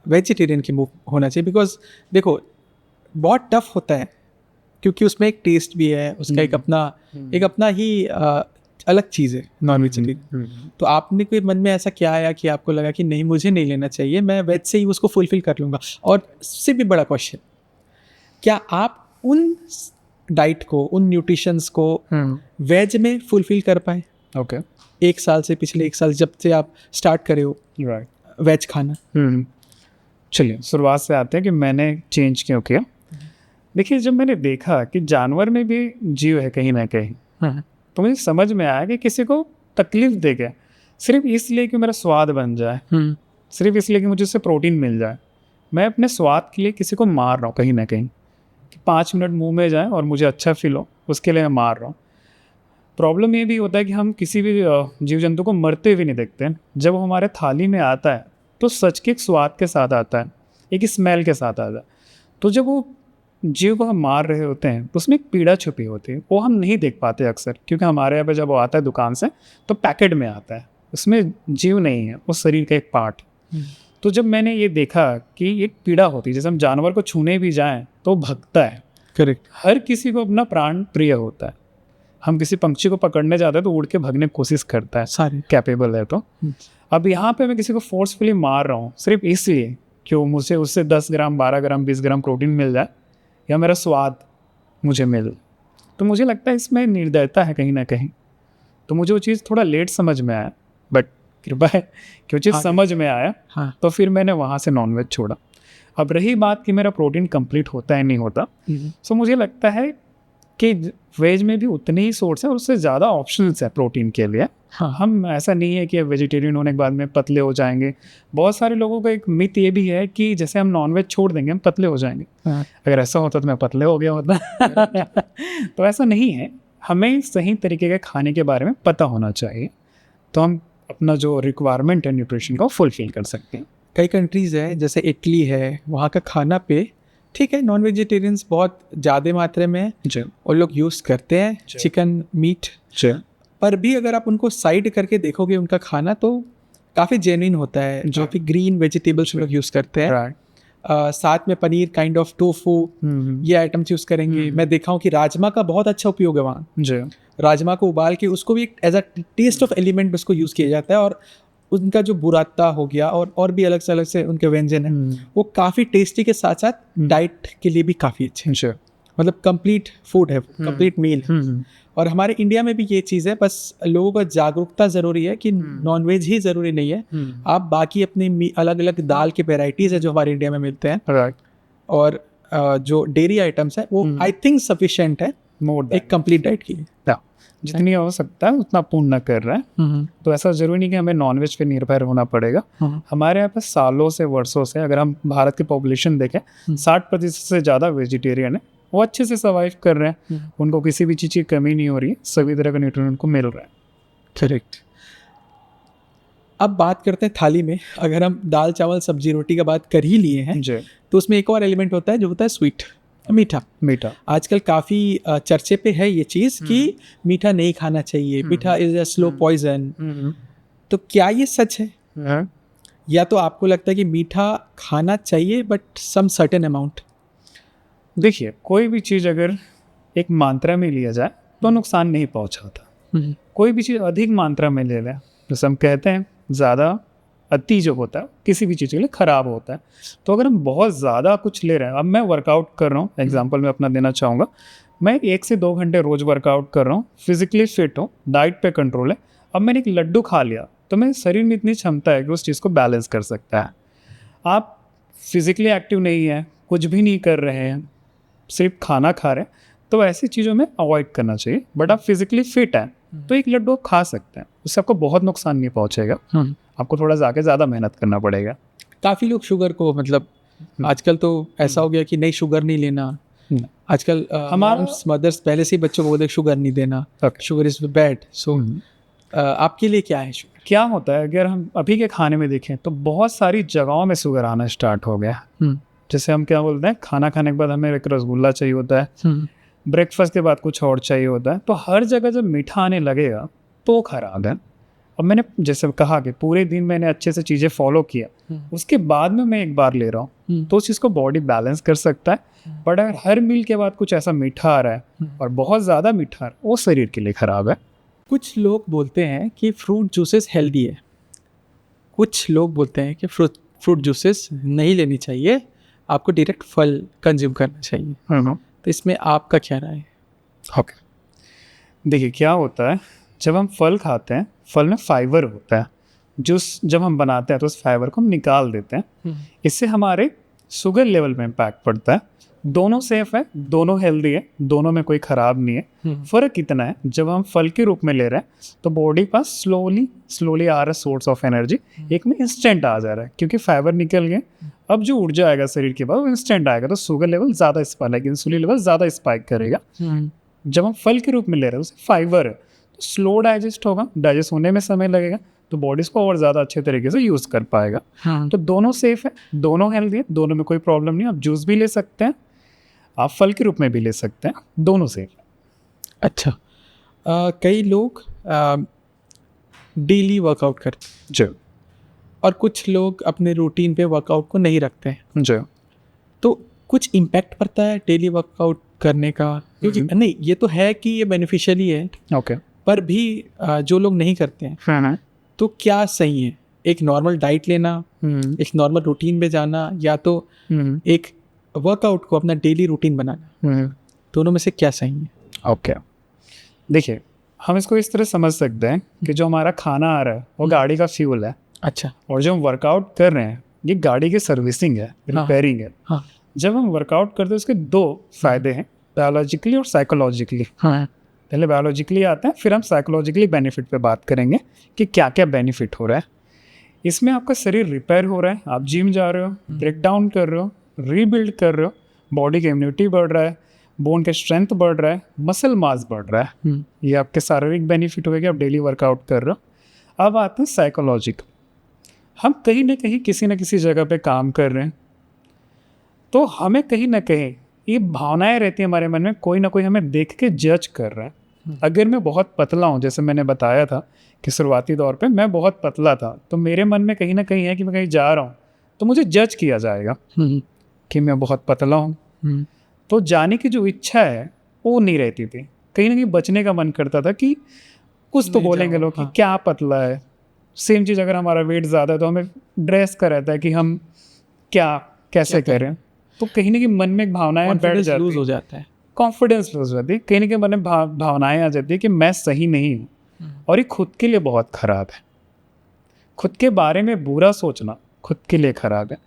वेजिटेरियन की मूव होना चाहिए? बिकॉज देखो, बहुत टफ होता है क्योंकि उसमें एक टेस्ट भी है, उसका एक अपना ही अलग चीज़ है नॉन वेजिटेरियन। तो आपने कोई मन में ऐसा क्या आया कि आपको लगा कि नहीं, मुझे नहीं लेना चाहिए, मैं वेज से ही उसको फुलफिल कर लूँगा? और उससे भी बड़ा क्वेश्चन, क्या आप उन डाइट को, उन न्यूट्रिशंस को वेज में फुलफिल कर पाए? ओके। पिछले 1 साल जब से आप स्टार्ट करे हो वेज खाना। चलिए शुरुआत से आते हैं कि मैंने चेंज क्यों किया। देखिए, जब मैंने देखा कि जानवर में भी जीव है कहीं ना कहीं, तो मुझे समझ में आया कि किसी को तकलीफ दे के सिर्फ इसलिए कि मेरा स्वाद बन जाए, सिर्फ इसलिए कि मुझे उससे प्रोटीन मिल जाए, मैं अपने स्वाद के लिए किसी को मार रहा हूँ कहीं ना कहीं, कि 5 मिनट मुंह में जाए और मुझे अच्छा फील हो, उसके लिए मैं मार रहा हूँ। प्रॉब्लम ये भी होता है कि हम किसी भी जीव जंतु को मरते हुए नहीं देखते हैं। जब वो हमारे थाली में आता है तो सच के एक स्वाद के साथ आता है, एक स्मेल के साथ आता है। तो जब वो जीव को हम मार रहे होते हैं तो उसमें एक पीड़ा छुपी होती है, वो हम नहीं देख पाते अक्सर, क्योंकि हमारे यहाँ पे जब वो आता है दुकान से तो पैकेट में आता है, उसमें जीव नहीं है, वो शरीर का एक पार्ट। तो जब मैंने ये देखा कि एक पीड़ा होती है, जैसे हम जानवर को छूने भी जाएं तो भगता है। करेक्ट। हर किसी को अपना प्राण प्रिय होता है। हम किसी पंछी को पकड़ने जाते हैं तो उड़ के भागने की कोशिश करता है, सारे कैपेबल है तो। अब यहाँ पे मैं किसी को फोर्सफुली मार रहा हूँ सिर्फ इसलिए कि वो मुझे उससे 10 ग्राम 12 ग्राम 20 ग्राम प्रोटीन मिल जाए या मेरा स्वाद मुझे मिल, तो मुझे लगता है इसमें निर्दयता है कहीं ना कहीं। तो मुझे वो चीज़ थोड़ा लेट समझ में आया, बट कृपा है कि वो चीज़ समझ में आया। हाँ। तो फिर मैंने वहाँ से नॉनवेज छोड़ा। अब रही बात कि मेरा प्रोटीन कंप्लीट होता है नहीं होता, सो मुझे लगता है कि वेज में भी उतने ही सोर्स हैं और उससे ज़्यादा ऑप्शंस है प्रोटीन के लिए। हाँ। हम ऐसा नहीं है कि वेजिटेरियन होने के बाद में पतले हो जाएंगे। बहुत सारे लोगों का एक मिथ ये भी है कि जैसे हम नॉनवेज छोड़ देंगे हम पतले हो जाएंगे। हाँ। अगर ऐसा होता तो मैं पतले हो गया होता। तो ऐसा नहीं है, हमें सही तरीके के खाने के बारे में पता होना चाहिए, तो हम अपना जो रिक्वायरमेंट है न्यूट्रिशन का फुलफिल कर सकते हैं। कई कंट्रीज़ है जैसे इटली है, वहाँ का खाना पे ठीक है, नॉन वेजिटेरियंस बहुत ज़्यादा मात्रा में जी वो लोग यूज़ करते हैं चिकन मीट, जी पर भी अगर आप उनको साइड करके देखोगे उनका खाना तो काफ़ी जेन्युइन होता है। जो भी ग्रीन वेजिटेबल्स लोग यूज़ करते हैं, राइट। साथ में पनीर काइंड ऑफ टोफू ये आइटम्स यूज़ करेंगे। मैं देखा हूँ कि राजमा का बहुत अच्छा उपयोग है वहाँ। जी राजमा को उबाल के उसको भी as a test of element उसको यूज़ किया जाता है, और उनका जो बुराता हो गया और भी अलग से उनके व्यंजन हैं वो काफ़ी टेस्टी के साथ साथ डाइट के लिए भी काफ़ी अच्छे हैं। जी मतलब कंप्लीट फूड है, कंप्लीट मील। और हमारे इंडिया में भी ये चीज़ है, बस लोगों का जागरूकता ज़रूरी है कि नॉनवेज ही ज़रूरी नहीं है। आप बाकी अपने अलग अलग दाल के वेराइटीज़ है जो हमारे इंडिया में मिलते हैं, राइट। और जो डेयरी आइटम्स है वो आई थिंक सफिशिएंट है मोर एक कंप्लीट डाइट के लिए। जितनी हो सकता है उतना पूर्ण कर रहा है। तो ऐसा जरूरी नहीं कि हमें नॉनवेज पे निर्भर होना पड़ेगा। हमारे यहाँ पे सालों से वर्षों से, अगर हम भारत की पॉपुलेशन देखें 60% से ज़्यादा वेजिटेरियन है, वो अच्छे से सर्वाइव कर रहे हैं। उनको किसी भी चीज़ की कमी नहीं हो रही है, सभी तरह का न्यूट्रिएंट उनको मिल रहा है। करेक्ट। अब बात करते हैं थाली में। अगर हम दाल चावल सब्जी रोटी का बात कर ही लिए हैं जी तो उसमें एक और एलिमेंट होता है जो होता है स्वीट, मीठा। मीठा आजकल काफ़ी चर्चे पे है ये चीज़ कि मीठा नहीं खाना चाहिए, मीठा इज अ स्लो पॉइजन। तो क्या ये सच है, या तो आपको लगता है कि मीठा खाना चाहिए बट सम सर्टेन अमाउंट? देखिए, कोई भी चीज़ अगर एक मात्रा में लिया जाए तो नुकसान नहीं पहुंचाता। कोई भी चीज़ अधिक मात्रा में ले लें, जैसे हम कहते हैं ज़्यादा अति जो होता है किसी भी चीज़ के लिए ख़राब होता है। तो अगर हम बहुत ज़्यादा कुछ ले रहे हैं, अब मैं वर्कआउट कर रहा हूँ, एग्जांपल मैं अपना देना चाहूँगा, मैं 1 से 2 घंटे रोज़ वर्कआउट कर रहा हूँ, फिजिकली फिट हूँ, डाइट पे कंट्रोल है। अब मैंने एक लड्डू खा लिया तो मेरे शरीर में इतनी क्षमता है कि उस चीज़ को बैलेंस कर सकता है। आप फिजिकली एक्टिव नहीं है, कुछ भी नहीं कर रहे हैं, सिर्फ खाना खा रहे हैं, तो ऐसी चीज़ों में अवॉइड करना चाहिए। बट आप फिजिकली फिट हैं तो एक लड्डू आप खा सकते हैं, उससे आपको बहुत नुकसान नहीं पहुँचेगा। आपको थोड़ा जाके ज़्यादा मेहनत करना पड़ेगा। काफ़ी लोग शुगर को, मतलब आजकल तो ऐसा हो गया कि नहीं शुगर नहीं लेना। आजकल हमारे मदर्स पहले से ही बच्चों को बोलते शुगर नहीं देना, शुगर इज़ बैड। सो आपके लिए क्या है शुगर? क्या होता है, अगर हम अभी के खाने में देखें तो बहुत सारी जगहों में शुगर आना स्टार्ट हो गया। जैसे हम क्या बोलते हैं, खाना खाने के बाद हमें एक रसगुल्ला चाहिए होता है, ब्रेकफास्ट के बाद कुछ और चाहिए होता है। तो हर जगह जब मीठा आने लगेगा तो खराब है। अब मैंने जैसे कहा कि पूरे दिन मैंने अच्छे से चीज़ें फॉलो किया, उसके बाद में मैं एक बार ले रहा हूँ तो उस चीज़ को बॉडी बैलेंस कर सकता है। बट अगर हर मील के बाद कुछ ऐसा मीठा आ रहा है और बहुत ज़्यादा मीठा आ रहा है, वो शरीर के लिए ख़राब है। कुछ लोग बोलते हैं कि फ्रूट जूसेस हेल्दी है, कुछ लोग बोलते हैं कि फ्रूट जूसेस नहीं लेनी चाहिए, आपको डायरेक्ट फल कंज्यूम करना चाहिए। तो इसमें आपका क्या राय है? ओके, देखिए क्या होता है, जब हम फल खाते हैं, फल में फाइबर होता है। जूस जब हम बनाते हैं तो उस फाइबर को हम निकाल देते हैं। इससे हमारे शुगर लेवल में इम्पैक्ट पड़ता है। दोनों सेफ है, दोनों हेल्दी है, दोनों में कोई ख़राब नहीं है। फ़र्क इतना है, जब हम फल के रूप में ले रहे हैं तो बॉडी पास स्लोली आ रहा है सोर्स ऑफ एनर्जी, एक में इंस्टेंट आ जा रहा है क्योंकि फाइबर निकल गए। अब जो ऊर्जा आएगा शरीर के बाद वो इंस्टेंट आएगा, तो शुगर लेवल ज़्यादा स्पाइक, इंसुलिन लेवल ज़्यादा स्पाइक करेगा। जब हम फल के रूप में ले रहे हैं उसे फाइबर है तो स्लो डाइजेस्ट होगा, डाइजेस्ट होने में समय लगेगा, तो बॉडी इसको और ज़्यादा अच्छे तरीके से यूज़ कर पाएगा। तो दोनों सेफ़ है, दोनों हेल्दी है, दोनों में कोई प्रॉब्लम नहीं है। आप जूस भी ले सकते हैं, आप फल के रूप में भी ले सकते हैं, दोनों सेफ है। अच्छा, कई लोग डेली वर्कआउट करते हैं जी और कुछ लोग अपने रूटीन पे वर्कआउट को नहीं रखते हैं, जी तो कुछ इम्पैक्ट पड़ता है डेली वर्कआउट करने का? क्योंकि नहीं, ये तो है कि ये बेनिफिशियल ही है, ओके। पर भी जो लोग नहीं करते हैं तो क्या सही है? एक नॉर्मल डाइट लेना, एक नॉर्मल रूटीन पे जाना, या तो एक वर्कआउट को अपना डेली रूटीन बनाना, दोनों में से क्या सही है? ओके, देखिए हम इसको इस तरह समझ सकते हैं कि जो हमारा खाना आ रहा है वो गाड़ी का फ्यूल है, अच्छा, और जो हम वर्कआउट कर रहे हैं ये गाड़ी की सर्विसिंग है, रिपेयरिंग है। हाँ, जब हम वर्कआउट करते हैं उसके दो फायदे हैं, बायोलॉजिकली और साइकोलॉजिकली। हाँ, पहले बायोलॉजिकली आते हैं, फिर हम साइकोलॉजिकली बेनिफिट पे बात करेंगे कि क्या क्या बेनिफिट हो रहा है। इसमें आपका शरीर रिपेयर हो रहा है, आप जिम जा रहे हो, ब्रेक डाउन कर रहे हो, रीबिल्ड कर रहे हो, बॉडी की इम्यूनिटी बढ़ रहा है, बोन का स्ट्रेंथ बढ़ रहा है, मसल मास बढ़ रहा है। ये आपके शारीरिक बेनिफिट हो गए कि आप डेली वर्कआउट कर रहे हो। अब आते हैं साइकोलॉजिकल। हम कहीं ना कहीं किसी न किसी जगह पे काम कर रहे हैं, तो हमें कहीं ना कहीं ये भावनाएं रहती हैं हमारे मन में, कोई ना कोई हमें देख के जज कर रहा है। अगर मैं बहुत पतला हूँ, जैसे मैंने बताया था कि शुरुआती दौर पे मैं बहुत पतला था, तो मेरे मन में कहीं ना कहीं है कि मैं कहीं जा रहा हूँ तो मुझे जज किया जाएगा कि मैं बहुत पतला हूँ। तो जाने की जो इच्छा है वो नहीं रहती थी, कहीं ना कहीं बचने का मन करता था कि कुछ तो बोलेंगे लोग कि क्या पतला है। सेम चीज़ अगर हमारा वेट ज़्यादा है तो हमें ड्रेस का रहता है कि हम क्या कैसे करें, तो कहीं ना कहीं मन में एक भावनाएं बैठ जाती लूज हो जाता है, कॉन्फिडेंस लूज हो जाती है, कहीं ना कहीं मन में भावनाएं आ जाती है कि मैं सही नहीं हूँ, और ये खुद के लिए बहुत खराब है। खुद के बारे में बुरा सोचना खुद के लिए खराब है।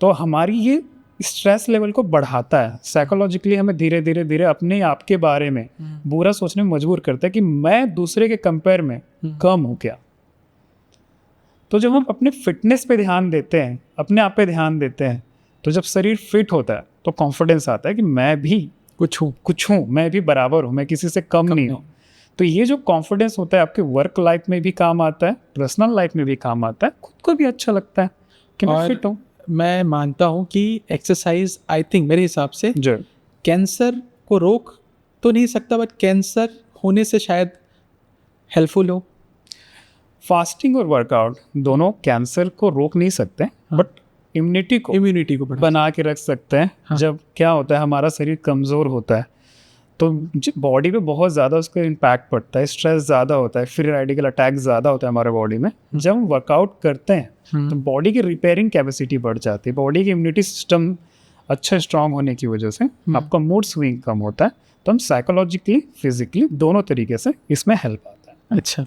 तो हमारी ये स्ट्रेस लेवल को बढ़ाता है, साइकोलॉजिकली हमें धीरे धीरे धीरे अपने आप के बारे में बुरा सोचने में मजबूर करता है कि मैं दूसरे के कंपेयर में कम हूँ क्या। तो जब हम अपने फिटनेस पे ध्यान देते हैं, अपने आप पे ध्यान देते हैं, तो जब शरीर फिट होता है तो कॉन्फिडेंस आता है कि मैं भी कुछ हूँ, मैं भी बराबर हूँ, मैं किसी से कम नहीं हूँ। तो ये जो कॉन्फिडेंस होता है आपके वर्क लाइफ में भी काम आता है, पर्सनल लाइफ में भी काम आता है, खुद को भी अच्छा लगता है कि मैं फिट हूँ। मैं मानता हूँ कि एक्सरसाइज, आई थिंक मेरे हिसाब से कैंसर को रोक तो नहीं सकता, बट कैंसर होने से शायद हेल्पफुल हो। फास्टिंग और वर्कआउट दोनों कैंसर को रोक नहीं सकते, बट इम्यूनिटी को बना के रख सकते हैं। हाँ। जब क्या होता है हमारा शरीर कमज़ोर होता है तो बॉडी पे बहुत ज़्यादा उसका इम्पैक्ट पड़ता है, स्ट्रेस ज़्यादा होता है, फ्री रेडिकल अटैक ज़्यादा होता है हमारे बॉडी में। जब हम वर्कआउट करते हैं तो बॉडी की रिपेयरिंग कैपेसिटी बढ़ जाती है, बॉडी की इम्यूनिटी सिस्टम अच्छा स्ट्रांग होने की वजह से आपका मूड स्विंग कम होता है। तो हम साइकोलॉजिकली फिजिकली दोनों तरीके से इसमें हेल्प आता है। अच्छा,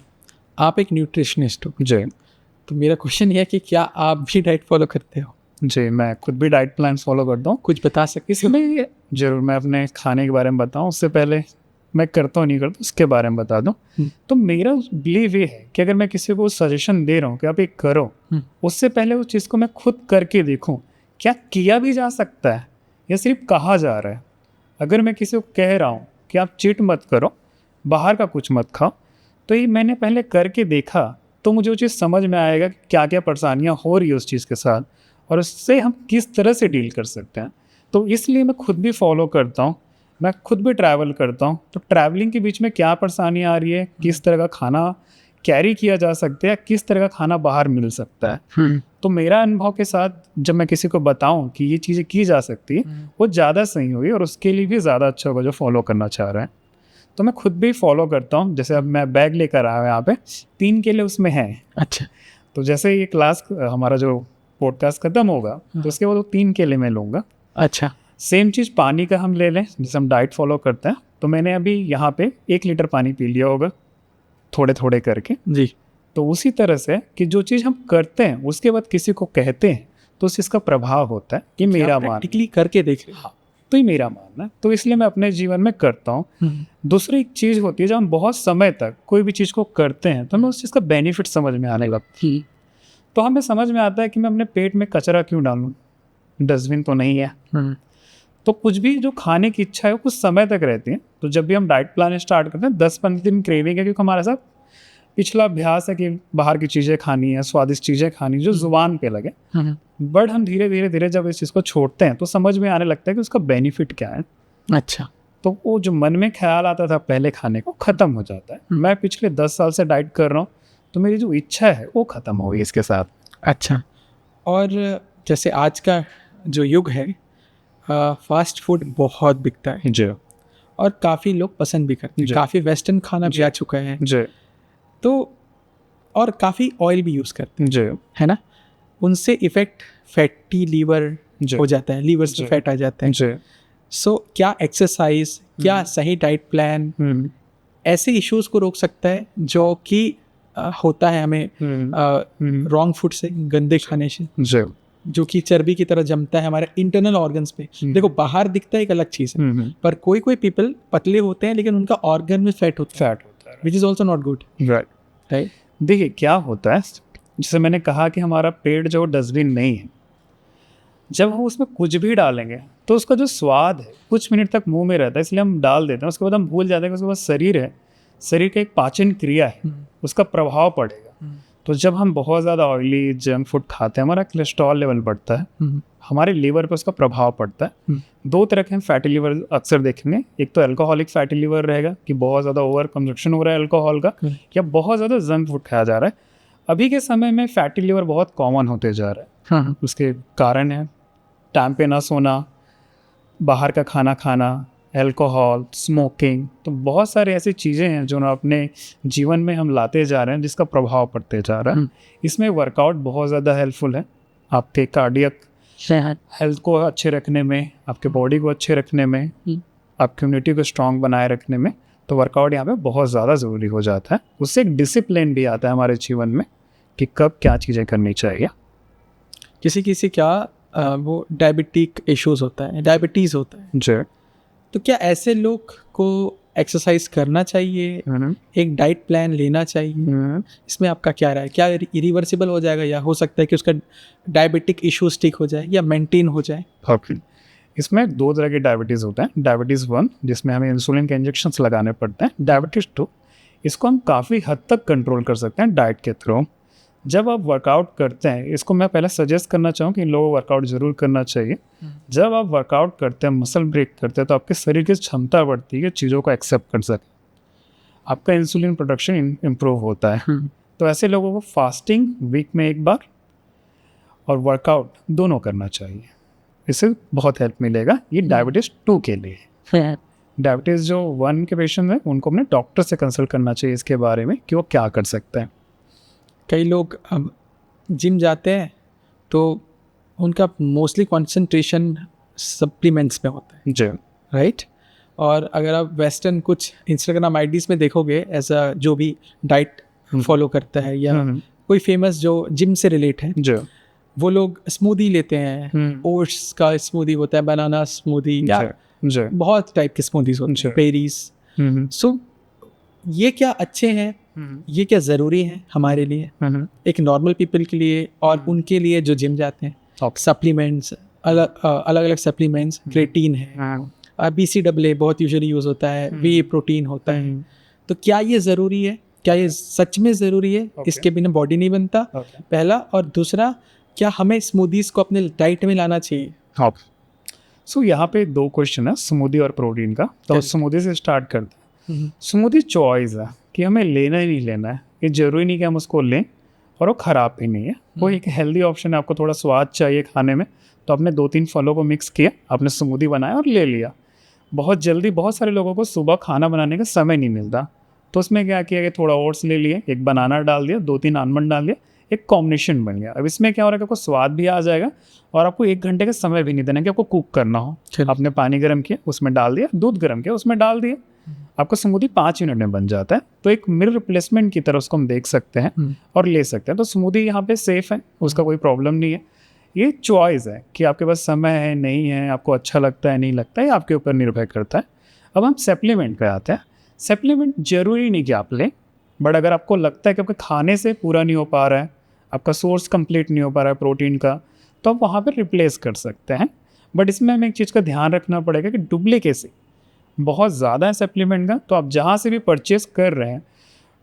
आप एक न्यूट्रिशनिस्ट हो जी, तो मेरा क्वेश्चन ये है कि क्या आप भी डाइट फॉलो करते हो? जी, मैं खुद भी डाइट प्लान फॉलो करता हूँ। कुछ बता सकते इसमें जरूर मैं अपने खाने के बारे में बताऊँ, उससे पहले मैं करता हूँ नहीं करता उसके बारे में बता दूँ। तो मेरा बिलीव ये है कि अगर मैं किसी को सजेशन दे रहा हूँ कि आप ये करो, उससे पहले उस चीज़ को मैं खुद करके देखूँ क्या किया भी जा सकता है या सिर्फ कहा जा रहा है। अगर मैं किसी को कह रहा हूँ कि आप चीट मत करो, बाहर का कुछ मत खाओ, तो ये मैंने पहले करके देखा तो मुझे वो चीज़ समझ में आएगा कि क्या क्या परेशानियाँ हो रही है उस चीज़ के साथ और उससे हम किस तरह से डील कर सकते हैं। तो इसलिए मैं खुद भी फॉलो करता हूँ, मैं खुद भी ट्रैवल करता हूँ। तो ट्रैवलिंग के बीच में क्या परेशानियाँ आ रही है, किस तरह का खाना कैरी किया जा सकता है, किस तरह का खाना बाहर मिल सकता है। तो मेरा अनुभव के साथ जब मैं किसी को बताऊं कि ये चीज़ें की जा सकती है, वो ज़्यादा सही होगी और उसके लिए भी ज़्यादा अच्छा होगा जो फॉलो करना चाह रहे हैं। तो मैं खुद भी फॉलो करता हूँ। जैसे अब मैं बैग लेकर आया हूँ यहाँ पे, 3 केले उसमें हैं। अच्छा, तो जैसे ये क्लास हमारा जो पॉडकास्ट खत्म होगा तो उसके बाद 3 केले मैं लूँगा। अच्छा, सेम चीज़ पानी का हम ले लें, जैसे हम डाइट फॉलो करते हैं। तो मैंने अभी यहाँ पे 1 लीटर पानी पी लिया होगा थोड़े थोड़े करके जी। तो उसी तरह से कि जो चीज़ हम करते हैं उसके बाद किसी को कहते हैं तो उस चीज़ का प्रभाव होता है कि मेरा मान प्रैक्टिकली करके देख रहे। हाँ, तो ये मेरा मानना है, तो इसलिए मैं अपने जीवन में करता हूँ। दूसरी एक चीज़ होती है जब हम बहुत समय तक कोई भी चीज़ को करते हैं तो हमें उस चीज़ का बेनिफिट समझ में आने लगती है। तो हमें समझ में आता है कि मैं अपने पेट में कचरा क्यों डालूं, डस्टबिन तो नहीं है। तो कुछ भी जो खाने की इच्छा है वो कुछ समय तक रहती है। तो जब भी हम डाइट प्लान स्टार्ट करते हैं 10-15 दिन क्रेविंग है, क्योंकि हमारे साथ पिछला अभ्यास है कि बाहर की चीज़ें खानी है, स्वादिष्ट चीज़ें खानी जो जुबान पे लगे, बट हम धीरे धीरे धीरे जब इस चीज़ को छोड़ते हैं तो समझ में आने लगता है कि उसका बेनिफिट क्या है। अच्छा। तो वो जो मन में ख्याल आता था पहले खाने को ख़त्म हो जाता है। मैं पिछले 10 साल से डाइट कर रहा हूँ, तो मेरी जो इच्छा है वो ख़त्म हो गई इसके साथ। अच्छा। और जैसे आज का जो युग है, फास्ट फूड बहुत बिकता है जी और काफ़ी लोग पसंद भी करते हैं, जी। काफ़ी वेस्टर्न खाना भी आ चुका है, जी तो और काफ़ी ऑयल भी यूज़ करते जी हैं, है ना। उनसे इफ़ेक्ट फैटी लीवर जी। हो जाता है, लीवर से जी। फैट आ जाता है। जी। सो क्या एक्सरसाइज, क्या सही डाइट प्लान ऐसे इश्यूज़ को रोक सकता है जो कि होता है हमें रॉन्ग फूड से, गंदे खाने से, जी जो कि चर्बी की तरह जमता है हमारे इंटरनल ऑर्गन्स पे। देखो, बाहर दिखता है एक अलग चीज़ है, पर कोई कोई पीपल पतले होते हैं लेकिन उनका ऑर्गन में फैट होता है, which is also not good, right. Right. देखिए क्या होता है, जैसे मैंने कहा कि हमारा पेट जो डस्टबिन नहीं है, जब हम उसमें कुछ भी डालेंगे तो उसका जो स्वाद है कुछ मिनट तक मुंह में रहता है, इसलिए हम डाल देते हैं। उसके बाद हम भूल जाते हैं कि उसके बाद शरीर है, शरीर का एक पाचन क्रिया है, उसका प्रभाव पड़ेगा। तो जब हम बहुत ज़्यादा ऑयली जंक फूड खाते हैं, हमारा कोलेस्ट्रॉल लेवल बढ़ता है, हमारे लीवर पे उसका प्रभाव पड़ता है। दो तरह के हम फैटी लीवर अक्सर देखेंगे, एक तो अल्कोहलिक फैटी लीवर रहेगा कि बहुत ज़्यादा ओवर कंजप्शन हो रहा है अल्कोहल का, या बहुत ज़्यादा जंक फूड खाया जा रहा है। अभी के समय में फैटी लीवर बहुत कॉमन होते जा रहा है। उसके कारण है टाइम पे ना सोना, बाहर का खाना खाना, अल्कोहल, स्मोकिंग, तो बहुत सारे ऐसी चीज़ें हैं जो ना अपने जीवन में हम लाते जा रहे हैं जिसका प्रभाव पड़ते जा रहा है। इसमें वर्कआउट बहुत ज़्यादा हेल्पफुल है आपके कार्डियक हेल्थ को अच्छे रखने में, आपके बॉडी को अच्छे रखने में, आपकी इम्यूनिटी को स्ट्रॉन्ग बनाए रखने में। तो वर्कआउट यहाँ पे बहुत ज़्यादा ज़रूरी हो जाता है। उससे एक डिसिप्लिन भी आता है हमारे जीवन में कि कब क्या चीज़ें करनी चाहिए। किसी किसी क्या वो डायबिटिक इश्यूज होता है, डायबिटीज़ होता है, जी। तो क्या ऐसे लोग को एक्सरसाइज करना चाहिए, एक डाइट प्लान लेना चाहिए? इसमें आपका क्या राय है? क्या इरिवर्सिबल हो जाएगा, या हो सकता है कि उसका डायबिटिक इश्यूज ठीक हो जाए या मेंटेन हो जाए? इसमें दो तरह के डायबिटीज़ होते हैं। डायबिटीज़ 1 जिसमें हमें इंसुलिन के इंजेक्शंस लगाने पड़ते हैं। डायबिटीज़ 2 इसको हम काफ़ी हद तक कंट्रोल कर सकते हैं डाइट के थ्रू। जब आप वर्कआउट करते हैं, इसको मैं पहले सजेस्ट करना चाहूँ कि इन लोगों को वर्कआउट ज़रूर करना चाहिए। जब आप वर्कआउट करते हैं, मसल ब्रेक करते हैं, तो आपके शरीर की क्षमता बढ़ती है कि चीज़ों को एक्सेप्ट कर सके, आपका इंसुलिन प्रोडक्शन इम्प्रूव होता है। तो ऐसे लोगों को फास्टिंग वीक में एक बार और वर्कआउट दोनों करना चाहिए, इससे बहुत हेल्प मिलेगा। ये डायबिटीज़ 2 के लिए। डायबिटीज़ जो 1 के पेशेंट हैं उनको अपने डॉक्टर से कंसल्ट करना चाहिए इसके बारे में कि वो क्या कर सकते हैं। कई लोग अब जिम जाते हैं तो उनका मोस्टली कंसंट्रेशन सप्लीमेंट्स में होता है, जी राइट। और अगर आप वेस्टर्न कुछ इंस्टाग्राम आईडीज़ में देखोगे, ऐसा जो भी डाइट फॉलो करता है या कोई फेमस जो जिम से रिलेट है, जी, वो लोग स्मूदी लेते हैं, ओट्स का स्मूदी होता है, बनाना स्मूदी, या बहुत टाइप के स्मूदीज होते हैं, पेरीज। सो ये क्या अच्छे हैं, ये क्या ज़रूरी है हमारे लिए, एक नॉर्मल पीपल के लिए और उनके लिए जो जिम जाते हैं? सप्लीमेंट्स, अलग अलग सप्लीमेंट्स, क्रेटीन है, BCAA बहुत यूजुअली यूज़ होता है, वे प्रोटीन होता है। तो क्या ये ज़रूरी है? क्या ये सच में ज़रूरी है? इसके बिना बॉडी नहीं बनता, पहला। और दूसरा, क्या हमें स्मूदीज़ को अपने डाइट में लाना चाहिए? हाँ। सो यहाँ पे 2 क्वेश्चन है, स्मूदी और प्रोटीन का। तो स्मूदी से स्टार्ट करते हैं। स्मूदी चॉइस है कि हमें लेना ही नहीं लेना है, ये ज़रूरी नहीं कि हम उसको लें, और वो ख़राब भी नहीं है। वो एक हेल्दी ऑप्शन है। आपको थोड़ा स्वाद चाहिए खाने में, तो आपने 2-3 फलों को मिक्स किया, आपने स्मूदी बनाया और ले लिया। बहुत जल्दी बहुत सारे लोगों को सुबह खाना बनाने का समय नहीं मिलता, तो उसमें क्या किया कि थोड़ा ओट्स ले लिए, एक बनाना डाल दिया, 2-3 आलमंड डाल दिया, एक कॉम्बिनेशन बन गया। अब इसमें क्या हो रहा है कि आपको स्वाद भी आ जाएगा और आपको 1 घंटे का समय भी नहीं देना कि आपको कुक करना हो। आपने पानी गर्म किया, उसमें डाल दिया, दूध गर्म किया, उसमें डाल दिया, आपका स्मूदी 5 मिनट में बन जाता है। तो एक मिल रिप्लेसमेंट की तरह उसको हम देख सकते हैं और ले सकते हैं। तो स्मूदी यहाँ पे सेफ़ है, उसका कोई प्रॉब्लम नहीं है। ये चॉइस है कि आपके पास समय है नहीं है, आपको अच्छा लगता है नहीं लगता है, आपके ऊपर निर्भर करता है। अब हम सप्लीमेंट पे आते हैं। सप्लीमेंट जरूरी नहीं कि आप लें, बट अगर आपको लगता है कि आपके खाने से पूरा नहीं हो पा रहा है, आपका सोर्स कंप्लीट नहीं हो पा रहा है प्रोटीन का, तो आप वहाँ पर रिप्लेस कर सकते हैं। बट इसमें हमें एक चीज़ का ध्यान रखना पड़ेगा कि डुप्लीकेसी बहुत ज़्यादा है सप्लीमेंट का। तो आप जहाँ से भी परचेस कर रहे हैं,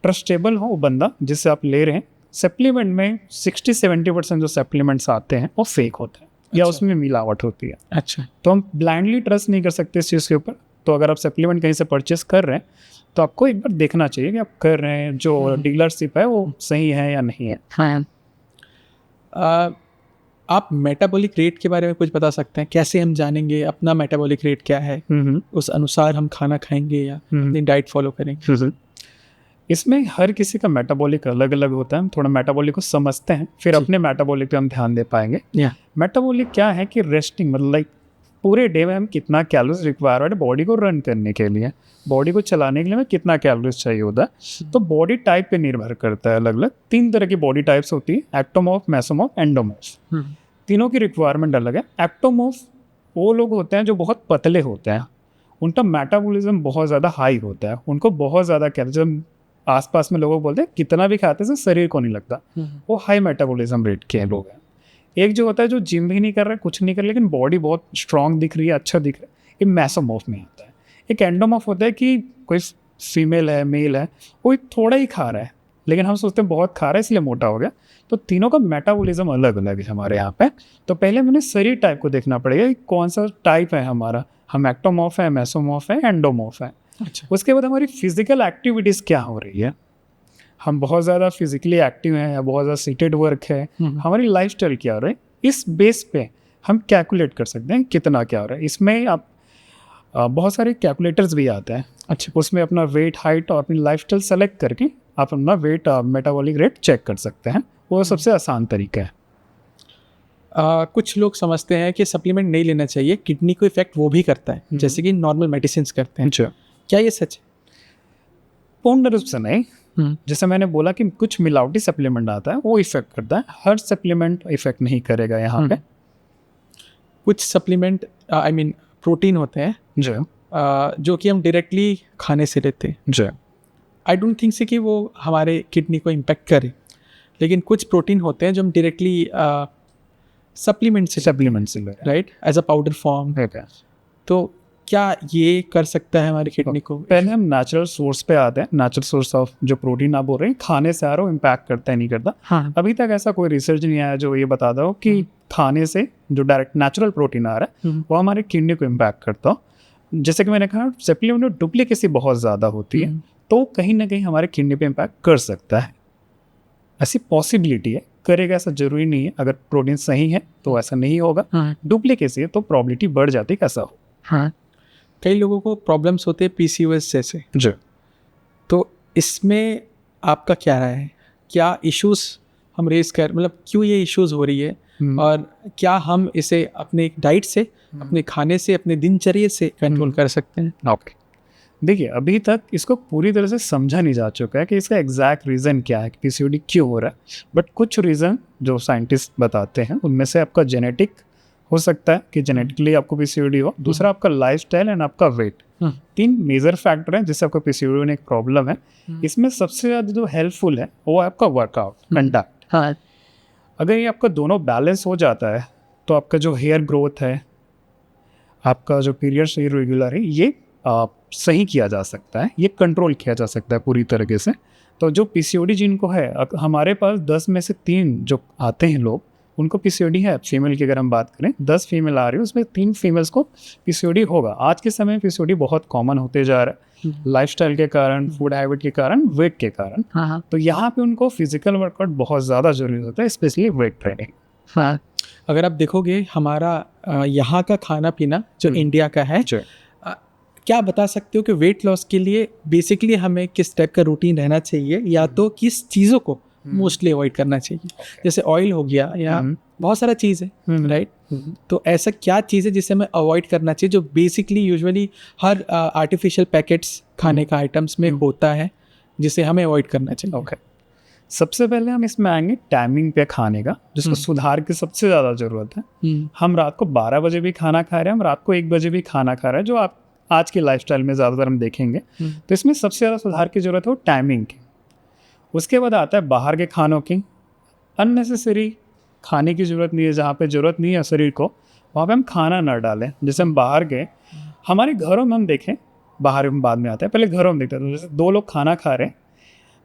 ट्रस्टेबल हो वो बंदा जिससे आप ले रहे हैं। सप्लीमेंट में 60-70% जो सप्लीमेंट्स आते हैं वो फेक होते हैं या अच्छा। उसमें मिलावट होती है। अच्छा। तो हम ब्लाइंडली ट्रस्ट नहीं कर सकते इस चीज़ के ऊपर। तो अगर आप सप्लीमेंट कहीं से परचेस कर रहे हैं तो आपको एक बार देखना चाहिए कि आप कर रहे हैं जो डीलरशिप है वो सही है या नहीं है। हाँ। आप मेटाबॉलिक रेट के बारे में कुछ बता सकते हैं? कैसे हम जानेंगे अपना मेटाबॉलिक रेट क्या है? उस अनुसार हम खाना खाएंगे या अपनी डाइट फॉलो करेंगे? इसमें हर किसी का मेटाबॉलिक अलग अलग होता है। हम थोड़ा मेटाबॉलिक को समझते हैं फिर अपने मेटाबॉलिक पे हम ध्यान दे पाएंगे। मेटाबॉलिक क्या है कि रेस्टिंग मतलब लाइक पूरे डे में हम कितना कैलोरीज रिक्वायर है बॉडी को रन करने के लिए, बॉडी को चलाने के लिए हमें कितना कैलोरीज चाहिए होता है। तो बॉडी टाइप पे निर्भर करता है। अलग अलग 3 तरह की बॉडी टाइप्स होती है, एक्टोमॉर्फ, मेसोमॉर्फ, एंडोमॉर्फ। तीनों की रिक्वायरमेंट अलग है। एक्टोमॉर्फ वो लोग होते हैं जो बहुत पतले होते हैं, उनका मेटाबॉलिज्म बहुत ज़्यादा हाई होता है, उनको बहुत ज़्यादा कैलोरी आसपास में लोग बोलते हैं कितना भी खाते हैं शरीर को नहीं लगता, वो हाई मेटाबॉलिज्म रेट के लोग हैं। एक जो होता है जो जिम भी नहीं कर रहा है, कुछ नहीं कर रहा लेकिन बॉडी बहुत स्ट्रांग दिख रही है, अच्छा दिख रहा है, ये मेसोमॉर्फ में आता है। एक एंडोमॉर्फ होता है कि कोई फीमेल है मेल है वो थोड़ा ही खा रहा है लेकिन हम सोचते हैं बहुत खा रहा है इसलिए मोटा हो गया। तो तीनों का मेटाबॉलिज्म अलग अलग है हमारे यहाँ पे। तो पहले हमें शरीर टाइप को देखना पड़ेगा कि कौन सा टाइप है हमारा, हम एक्टोमॉर्फ है, मेसोमॉर्फ है, एंडोमॉर्फ है। अच्छा। उसके बाद हमारी फिजिकल एक्टिविटीज़ क्या हो रही है, हम बहुत ज़्यादा फिजिकली एक्टिव हैं या बहुत ज़्यादा सीटेड वर्क है, हमारी लाइफस्टाइल क्या हो रहा है, इस बेस पे हम कैलकुलेट कर सकते हैं कितना क्या हो रहा है। इसमें आप बहुत सारे कैलकुलेटर्स भी आते हैं। अच्छा। उसमें अपना वेट, हाइट और अपनी लाइफस्टाइल सेलेक्ट करके आप अपना वेट, मेटाबॉलिक रेट चेक कर सकते हैं। वो सबसे आसान तरीका है। कुछ लोग समझते हैं कि सप्लीमेंट नहीं लेना चाहिए, किडनी को इफेक्ट वो भी करता है जैसे कि नॉर्मल मेडिसिन करते हैं। अच्छा। क्या ये सच है? पूर्ण रूप से नहीं। जैसे मैंने बोला कि कुछ मिलावटी सप्लीमेंट आता है वो इफेक्ट करता है, हर सप्लीमेंट इफेक्ट नहीं करेगा यहाँ पे। कुछ सप्लीमेंट आई मीन प्रोटीन होते हैं जो कि हम डायरेक्टली खाने से लेते हैं। आई डोंट थिंक से कि वो हमारे किडनी को इम्पेक्ट करे, लेकिन कुछ प्रोटीन होते हैं जो हम डायरेक्टली सप्लीमेंट से right as a powder form. तो क्या ये कर सकता है हमारी किडनी को? पहले हम नेचुरल सोर्स पे आते हैं। नेचुरल सोर्स ऑफ जो प्रोटीन आप बोल रहे हैं खाने से आ रहा हो इम्पैक्ट करता है नहीं करता। हाँ। अभी तक ऐसा कोई रिसर्च नहीं आया जो ये बताता हो कि खाने से जो डायरेक्ट नेचुरल प्रोटीन आ रहा है वो हमारे किडनी को इम्पैक्ट करता हो। जैसे कि मैंने कहा सप्लीमेंट में डुप्लीकेसी बहुत ज़्यादा होती है तो कहीं ना कहीं हमारे किडनी पे इम्पैक्ट कर सकता है, ऐसी पॉसिबिलिटी है। करेगा ऐसा जरूरी नहीं है, अगर प्रोटीन सही है तो ऐसा नहीं होगा। डुप्लीकेसी है तो प्रॉबिलिटी बढ़ जाती है ऐसा हो। हाँ। कई लोगों को प्रॉब्लम्स होते हैं PCOS जैसे, तो इसमें आपका क्या राय है? क्या इश्यूज हम रेज कर, मतलब क्यों ये इश्यूज हो रही है और क्या हम इसे अपने डाइट से, अपने खाने से, अपने दिनचर्या से कंट्रोल कर सकते हैं? ओके, देखिए अभी तक इसको पूरी तरह से समझा नहीं जा चुका है कि इसका एग्जैक्ट रीज़न क्या है, PCOD क्यों हो रहा है। बट कुछ रीज़न जो साइंटिस्ट बताते हैं उनमें से आपका जेनेटिक हो सकता है कि जेनेटिकली आपको PCOD हो, दूसरा आपका लाइफस्टाइल एंड आपका वेट। 3 मेजर फैक्टर हैं जिससे आपको PCOD होने की प्रॉब्लम है। इसमें सबसे ज़्यादा जो हेल्पफुल है वो है आपका वर्कआउट एंड डाइट। हाँ। अगर ये आपका दोनों बैलेंस हो जाता है तो आपका जो हेयर ग्रोथ है, आपका जो पीरियड्स इरेगुलर है, ये सही किया जा सकता है, ये कंट्रोल किया जा सकता है पूरी तरीके से। तो जो PCOD जिनको है, हमारे पास 10 में से 3 जो आते हैं लोग उनको PCOD है। फीमेल की अगर हम बात करें 10 फीमेल आ रही है उसमें 3 फीमेल्स को PCOD होगा। आज के समय में PCOD बहुत कॉमन होते जा रहा है लाइफस्टाइल के कारण, फूड हैबिट के कारण, वेट के कारण। हाँ। तो यहाँ पे उनको फिजिकल वर्कआउट बहुत ज़्यादा जरूरी होता है, स्पेशली वेट ट्रेनिंग। हाँ। अगर आप देखोगे हमारा यहाँ का खाना पीना जो इंडिया का है, क्या बता सकते हो कि वेट लॉस के लिए बेसिकली हमें किस टाइप का रूटीन रहना चाहिए या तो किस चीज़ों को मोस्टली अवॉइड करना चाहिए? जैसे ऑयल हो गया या बहुत सारा चीज़ है राइट। तो ऐसा क्या चीज़ है जिसे हमें अवॉइड करना चाहिए जो बेसिकली यूजुअली हर आर्टिफिशियल पैकेट्स खाने का आइटम्स में होता है जिसे हमें अवॉइड करना चाहिए? ओके, सबसे पहले हम इसमें आएंगे टाइमिंग पे खाने का, जिसको सुधार की सबसे ज़्यादा ज़रूरत है। हम रात को 12 बजे भी खाना खा रहे हैं, हम रात को 1 बजे भी खाना खा रहे हैं, जो आप आज के लाइफस्टाइल में ज़्यादातर हम देखेंगे। तो इसमें सबसे ज़्यादा सुधार की ज़रूरत है वो टाइमिंग की। उसके बाद आता है बाहर के खानों की। अननेसेसरी खाने की ज़रूरत नहीं है, जहाँ पे ज़रूरत नहीं है शरीर को वहाँ पे हम खाना ना डालें। जैसे हम बाहर गए, हमारे घरों में हम देखें, बाहर हम बाद में आते हैं, पहले घरों में देखते हैं। तो जैसे 2 लोग खाना खा रहे हैं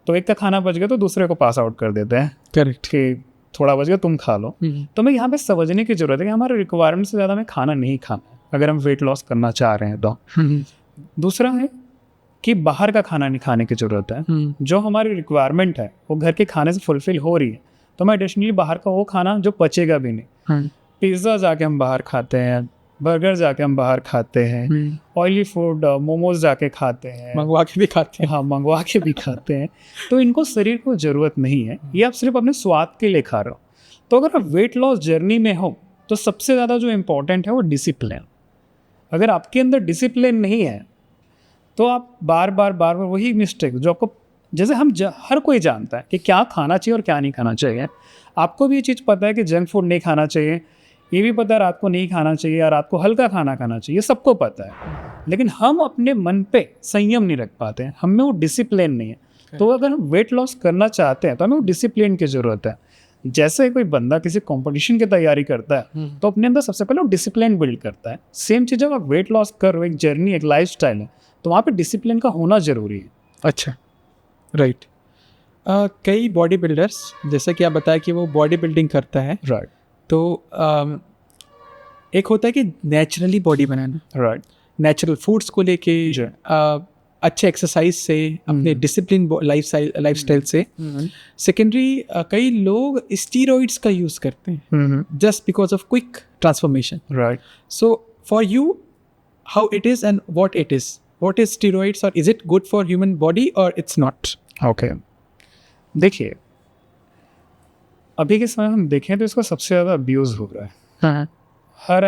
तो एक का खाना बच गया तो दूसरे को पास आउट कर देते हैं करेक्ट। कि थोड़ा बच गया तुम खा लो। तो मैं यहाँ पे समझने की जरूरत है कि हमारे रिक्वायरमेंट से ज़्यादा हमें खाना नहीं खाना है अगर हम वेट लॉस करना चाह रहे हैं तो। दूसरा है कि बाहर का खाना नहीं खाने की ज़रूरत है। जो हमारी रिक्वायरमेंट है वो घर के खाने से फुलफिल हो रही है, तो मैं एडिशनली बाहर का वो खाना जो पचेगा भी नहीं, पिज़्ज़ा जाके हम बाहर खाते हैं, बर्गर जाके हम बाहर खाते हैं, ऑयली फूड मोमोज जाके खाते हैं, मंगवा के भी खाते हैं। हाँ मंगवा के भी खाते हैं। तो इनको शरीर को ज़रूरत नहीं है, ये आप सिर्फ अपने स्वाद के लिए खा रहे हो। तो अगर आप वेट लॉस जर्नी में हो तो सबसे ज़्यादा जो इम्पोर्टेंट है वो डिसिप्लिन। अगर आपके अंदर डिसिप्लिन नहीं है तो आप बार बार वही मिस्टेक जो आपको, जैसे हर कोई जानता है कि क्या खाना चाहिए और क्या नहीं खाना चाहिए। आपको भी ये चीज़ पता है कि जंक फूड नहीं खाना चाहिए, ये भी पता है रात को नहीं खाना चाहिए या रात को हल्का खाना खाना चाहिए, सबको पता है। लेकिन हम अपने मन पे संयम नहीं रख पाते हैं, हम में वो डिसिप्लिन नहीं है। तो अगर हम वेट लॉस करना चाहते हैं तो हमें वो डिसिप्लिन की ज़रूरत है। जैसे कोई बंदा किसी कंपटीशन की तैयारी करता है तो अपने अंदर सबसे पहले वो डिसिप्लिन बिल्ड करता है। सेम चीज़ जब आप वेट लॉस कर रहे हो, एक जर्नी एक लाइफस्टाइल है, तो वहाँ पे डिसिप्लिन का होना ज़रूरी है। अच्छा, राइट। कई बॉडी बिल्डर्स, जैसा कि आप बताया कि वो बॉडी बिल्डिंग करता है, राइट। तो एक होता है कि नेचुरली बॉडी बनाना, राइट। नेचुरल फूड्स को लेके, अच्छे एक्सरसाइज से, अपने डिसिप्लिन लाइफस्टाइल से। सेकेंडरी, कई लोग स्टीरॉइड्स का यूज़ करते हैं just because of quick transformation. Right. So for you, how it is and what it is, what is steroids, or is it good for human body or it's not? Okay, देखिए अभी के समय हम देखें तो इसका सबसे ज़्यादा अब्यूज़ हो रहा है। हर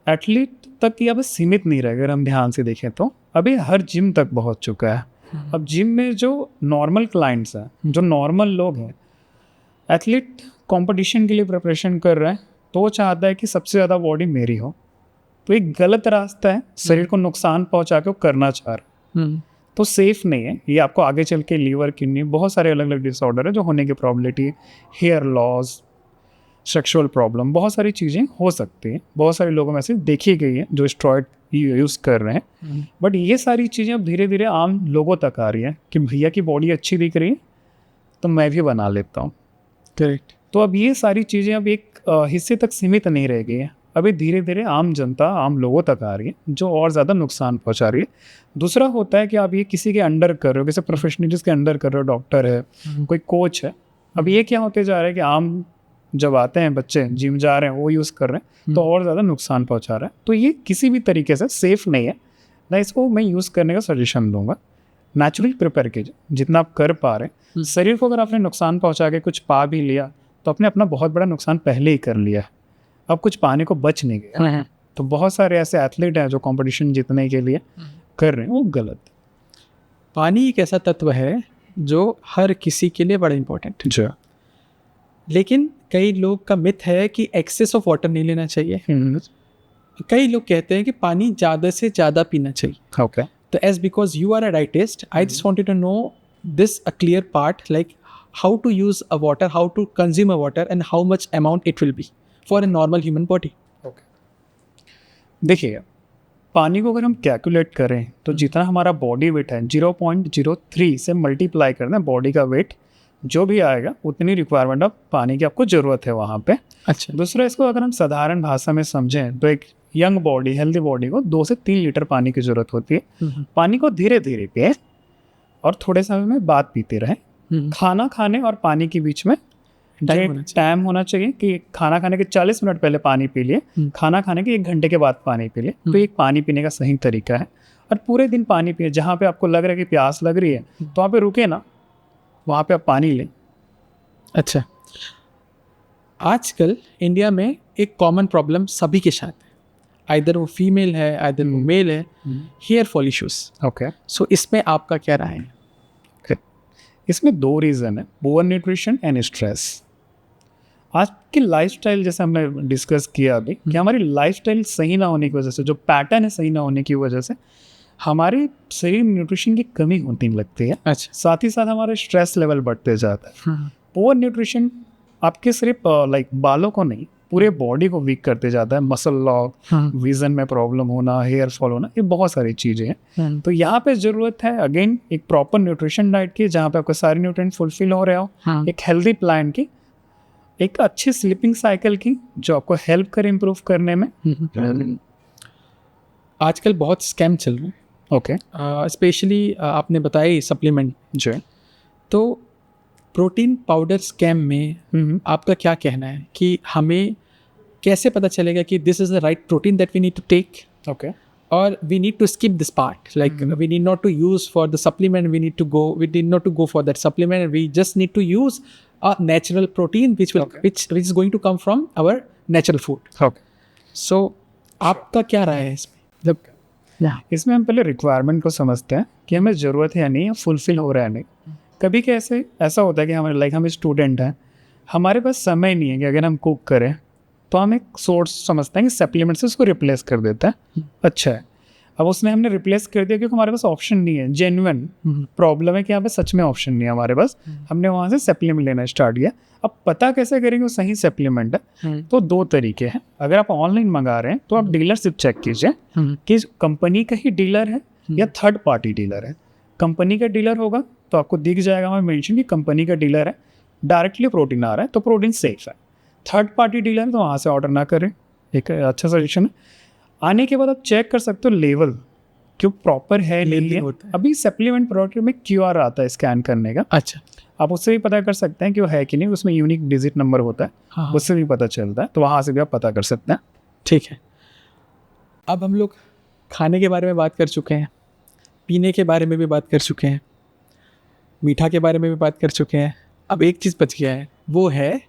एथलीट तक या बस सीमित नहीं रहे। अगर हम ध्यान से देखें तो अभी हर जिम तक पहुंच चुका है। अब जिम में जो नॉर्मल क्लाइंट्स हैं, जो नॉर्मल लोग हैं, एथलीट कंपटीशन के लिए प्रिपरेशन कर रहे हैं तो वो चाहता है कि सबसे ज़्यादा बॉडी मेरी हो। तो एक गलत रास्ता है, शरीर को नुकसान पहुंचा के वो करना चाह रहा है, तो सेफ नहीं है। ये आपको आगे चल के लीवर, किडनी, बहुत सारे अलग अलग डिसऑर्डर है जो होने की प्रॉबिलिटी है, हेयर लॉस, सेक्सुअल प्रॉब्लम, बहुत सारी चीज़ें हो सकती हैं। बहुत सारे लोगों में से देखी गई है जो स्टेरॉइड यूज़ कर रहे हैं। बट ये सारी चीज़ें अब धीरे धीरे आम लोगों तक आ रही हैं कि भैया की बॉडी अच्छी दिख रही है तो मैं भी बना लेता हूँ। करेक्ट। तो अब ये सारी चीज़ें अब एक हिस्से तक सीमित नहीं रह गई हैं, अभी धीरे धीरे आम जनता, आम लोगों तक आ रही है जो और ज़्यादा नुकसान पहुँचा रही है। दूसरा होता है कि आप ये किसी के अंडर कर रहे हो, किसी प्रोफेशनलिस्ट के अंडर कर रहे हो, डॉक्टर है, कोई कोच है। अब ये क्या होते जा रहा है कि आम जब आते हैं बच्चे, जिम जा रहे हैं, वो यूज़ कर रहे हैं तो और ज़्यादा नुकसान पहुंचा रहा है। तो ये किसी भी तरीके से सेफ़ नहीं है ना, इसको मैं यूज़ करने का सजेशन दूंगा। नेचुरली प्रिपेयर कीजिए जितना आप कर पा रहे हैं। शरीर को अगर आपने नुकसान पहुंचा के कुछ पा भी लिया तो आपने अपना बहुत बड़ा नुकसान पहले ही कर लिया है, अब कुछ पाने को बच नहीं गया। तो बहुत सारे ऐसे एथलीट हैं जो कंपटीशन जीतने के लिए कर रहे हैं, वो गलत। पानी एक ऐसा तत्व है जो हर किसी के लिए बड़ा इम्पोर्टेंट है, लेकिन कई लोग का मिथ है कि एक्सेस ऑफ वाटर नहीं लेना चाहिए। कई लोग कहते हैं कि पानी ज़्यादा से ज़्यादा पीना चाहिए। ओके। तो as because you are a डाइटिस्ट, I just wanted to know this a clear part, like how to use a water, how to consume a water and how much amount it will be for a normal human body. Okay, देखिए पानी को अगर हम कैलकुलेट करें तो जितना हमारा बॉडी वेट है 0.03 से मल्टीप्लाई कर दें बॉडी का वेट, जो भी आएगा उतनी रिक्वायरमेंट ऑफ पानी की आपको ज़रूरत है वहाँ पे। अच्छा। दूसरा, इसको अगर हम साधारण भाषा में समझें तो एक यंग बॉडी, हेल्दी बॉडी को 2 से 3 लीटर पानी की ज़रूरत होती है। पानी को धीरे धीरे पिए और थोड़े समय में बाद पीते रहें। खाना खाने और पानी के बीच में टाइम होना चाहिए कि खाना खाने के 40 मिनट पहले पानी पी लिए, खाना खाने के 1 घंटे के बाद पानी पी लिए। तो एक पानी पीने का सही तरीका है। और पूरे दिन पानी पिए, जहाँ पे आपको लग रहा है कि प्यास लग रही है तो वहाँ पे रुके ना, वहाँ पे आप पानी लें। अच्छा, आजकल इंडिया में एक कॉमन प्रॉब्लम सभी के साथ है, आइदर वो फीमेल है आइदर वो मेल है, हेयर फॉल इश्यूज। ओके, सो इसमें आपका क्या राय है? इसमें 2 रीज़न है, पुअर न्यूट्रिशन एंड स्ट्रेस। आज की लाइफस्टाइल, जैसे हमने डिस्कस किया अभी, कि हमारी लाइफस्टाइल सही ना होने की वजह से, जो पैटर्न है सही ना होने की वजह से हमारे शरीर में न्यूट्रिशन की कमी होती लगती है। अच्छा। साथ ही साथ हमारे स्ट्रेस लेवल बढ़ते जाता है। पुअर न्यूट्रिशन आपके सिर्फ लाइक बालों को नहीं, पूरे बॉडी को वीक करते जाता है, मसल लॉक, विजन में प्रॉब्लम होना, हेयर फॉल होना, ये बहुत सारी चीज़ें हैं। तो यहाँ पे ज़रूरत है अगेन एक प्रॉपर न्यूट्रिशन डाइट की, जहाँ पे आपको सारे न्यूट्रिएंट फुलफिल हो रहे हो, एक हेल्दी प्लान की, एक अच्छी स्लीपिंग साइकिल की जो आपको हेल्प करे इम्प्रूव करने में। आजकल बहुत स्कैम चल रहे हैं, ओके, स्पेशली आपने बताया सप्लीमेंट जी। तो प्रोटीन पाउडर स्कैम में आपका क्या कहना है कि हमें कैसे पता चलेगा कि this is the right protein that we need to take, okay, और we need to skip this part, like we need not to use for the supplement, we need not to go for that supplement, and we just need to use a natural protein which will which is going to come from our natural food. Okay. So आपका क्या राय है इसमें? मतलब इसमें हम पहले रिक्वायरमेंट को समझते हैं कि हमें ज़रूरत है या नहीं, फुलफिल हो रहा है नहीं। कभी कैसे ऐसा होता है कि हमारे हम स्टूडेंट हैं, हमारे पास समय नहीं है कि अगर हम कुक करें तो हम एक सोर्स समझते हैं कि सप्लीमेंट से उसको रिप्लेस कर देता है, अच्छा है। अब उसने हमने रिप्लेस कर दिया क्योंकि हमारे पास ऑप्शन नहीं है, जेन्युइन प्रॉब्लम है कि यहाँ पे सच में ऑप्शन नहीं है हमारे पास, हमने वहाँ से सप्लीमेंट लेना स्टार्ट किया। अब पता कैसे करेंगे वो सही सप्लीमेंट है? तो दो तरीके हैं। अगर आप ऑनलाइन मंगा रहे हैं तो आप डीलरशिप चेक कीजिए कि कंपनी का ही डीलर है या थर्ड पार्टी डीलर है। कंपनी का डीलर होगा तो आपको दिख जाएगा वहाँ मेंशन कि कंपनी का डीलर है, डायरेक्टली प्रोटीन आ रहा है तो प्रोटीन सेफ है। थर्ड पार्टी डीलर तो वहाँ से ऑर्डर ना करें, एक अच्छा सजेशन है। आने के बाद आप चेक कर सकते हो लेवल क्यों प्रॉपर है नहीं है। अभी सप्लीमेंट प्रोडक्ट में QR आता है स्कैन करने का, अच्छा, आप उससे भी पता कर सकते हैं कि वो है कि नहीं, उसमें यूनिक डिजिट नंबर होता है, हाँ, उससे भी पता चलता है, तो वहाँ से भी आप पता कर सकते हैं। ठीक है। अब हम लोग खाने के बारे में बात कर चुके हैं, पीने के बारे में भी बात कर चुके हैं, मीठा के बारे में भी बात कर चुके हैं। अब एक चीज़ बच गया है, वो है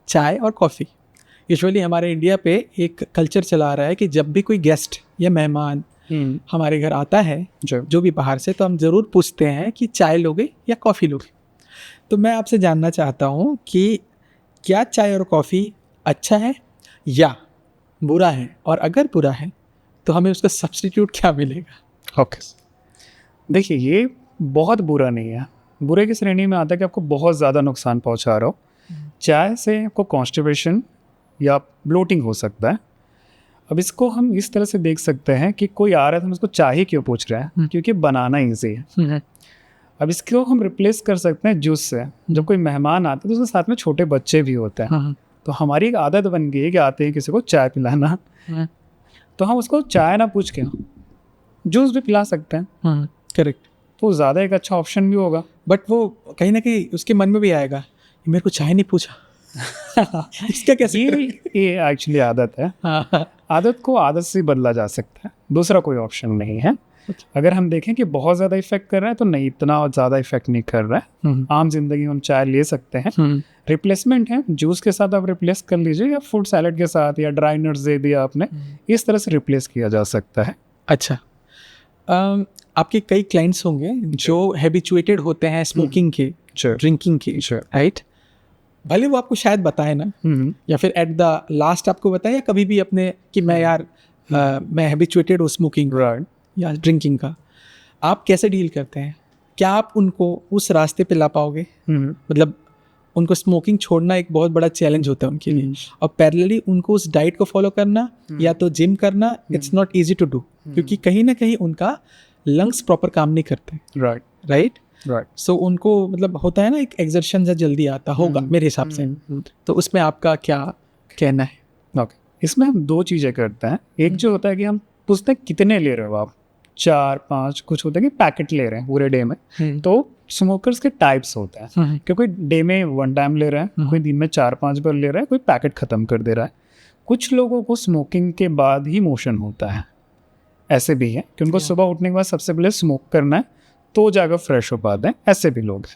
चाय और कॉफ़ी। यूजुअली हमारे इंडिया पे एक कल्चर चला रहा है कि जब भी कोई गेस्ट या मेहमान हमारे घर आता है जो भी बाहर से, तो हम ज़रूर पूछते हैं कि चाय लोगे या कॉफ़ी लोगे। तो मैं आपसे जानना चाहता हूँ कि क्या चाय और कॉफ़ी अच्छा है या बुरा है, और अगर बुरा है तो हमें उसका सब्स्टिट्यूट क्या मिलेगा? ओके, देखिए ये बहुत बुरा नहीं है, बुरे की श्रेणी में आता है कि आपको बहुत ज़्यादा नुकसान पहुंचा रहा हो। चाय से आपको कॉन्स्टिपेशन या ब्लोटिंग हो सकता है। अब इसको हम इस तरह से देख सकते हैं कि कोई आ रहा है तो हम उसको चाय ही क्यों पूछ रहे हैं, क्योंकि बनाना ईजी है। अब इसको हम रिप्लेस कर सकते हैं जूस से। जब कोई मेहमान आता है तो उसके साथ में छोटे बच्चे भी होते हैं, तो हमारी एक आदत बन गई है कि आते हैं किसी को चाय पिलाना, तो हम उसको चाय ना पूछ के जूस भी पिला सकते हैं। करेक्ट। तो ज़्यादा एक अच्छा ऑप्शन भी होगा। बट वो कहीं ना कहीं उसके मन में भी आएगा, मेरे को चाय नहीं पूछा। इसका कैसे? ये एक्चुअली आदत है। आदत को आदत से बदला जा सकता है, दूसरा कोई ऑप्शन नहीं है। अगर हम देखें कि बहुत ज़्यादा इफेक्ट कर रहा है तो नहीं, इतना ज़्यादा इफेक्ट नहीं कर रहा है। आम जिंदगी में हम चाय ले सकते हैं, रिप्लेसमेंट है, जूस के साथ आप रिप्लेस कर लीजिए या फूड सैलेड के साथ, या ड्राई नट्स दे दिया आपने, इस तरह से रिप्लेस किया जा सकता है। अच्छा, आपके कई क्लाइंट्स होंगे जो हैबिचुएटेड होते हैं स्मोकिंग के, ड्रिंकिंग के, राइट? भले वो आपको शायद बताए ना, या फिर एट द लास्ट आपको बताए, या कभी भी अपने कि मैं यार मैं हैबिचुएटेड हूँ स्मोकिंग या ड्रिंकिंग का, आप कैसे डील करते हैं? क्या आप उनको उस रास्ते पे ला पाओगे? मतलब उनको स्मोकिंग छोड़ना एक बहुत बड़ा चैलेंज होता है उनके लिए, और पैरेलली उनको उस डाइट को फॉलो करना या तो जिम करना, it's not easy to do, क्योंकि कहीं ना कहीं उनका लंग्स प्रॉपर काम नहीं करते। राइट। सो उनको मतलब होता है ना, एक एक्सर्शन से जल्दी आता होगा मेरे हिसाब से। तो उसमें आपका क्या कहना है? ओके, इसमें हम दो चीज़ें करते हैं। एक जो होता है कि हम पूछते हैं कितने ले रहे हो आप, 4-5, कुछ होता है कि पैकेट ले रहे हैं पूरे डे में। तो स्मोकर्स के टाइप्स होते हैं कि कोई डे में 1 टाइम ले रहा है, कोई दिन में 4-5 बार ले रहा है, कोई पैकेट ख़त्म कर दे रहा है। कुछ लोगों को स्मोकिंग के बाद ही मोशन होता है, ऐसे भी है कि उनको सुबह उठने के बाद सबसे पहले स्मोक करना है तो जाकर फ्रेश हो पाते हैं, ऐसे भी लोग हैं।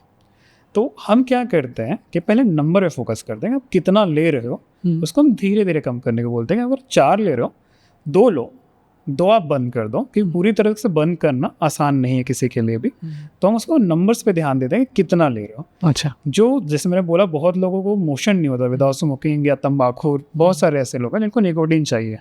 तो हम क्या करते हैं कि पहले नंबर पे फोकस करते हैं, आप कितना ले रहे हो उसको हम धीरे धीरे कम करने को बोलते हैं। अगर 4 ले रहे हो, 2 लो, 2 आप बंद कर दो, क्योंकि पूरी तरह से बंद करना आसान नहीं है किसी के लिए भी। तो हम उसको नंबर्स पे ध्यान देते हैं कि कितना ले रहे हो। अच्छा, जो जैसे मैंने बोला, बहुत लोगों को मोशन नहीं होता विदाउट स्मोकिंग या तंबाकू, बहुत सारे ऐसे लोग हैं जिनको निकोटीन चाहिए,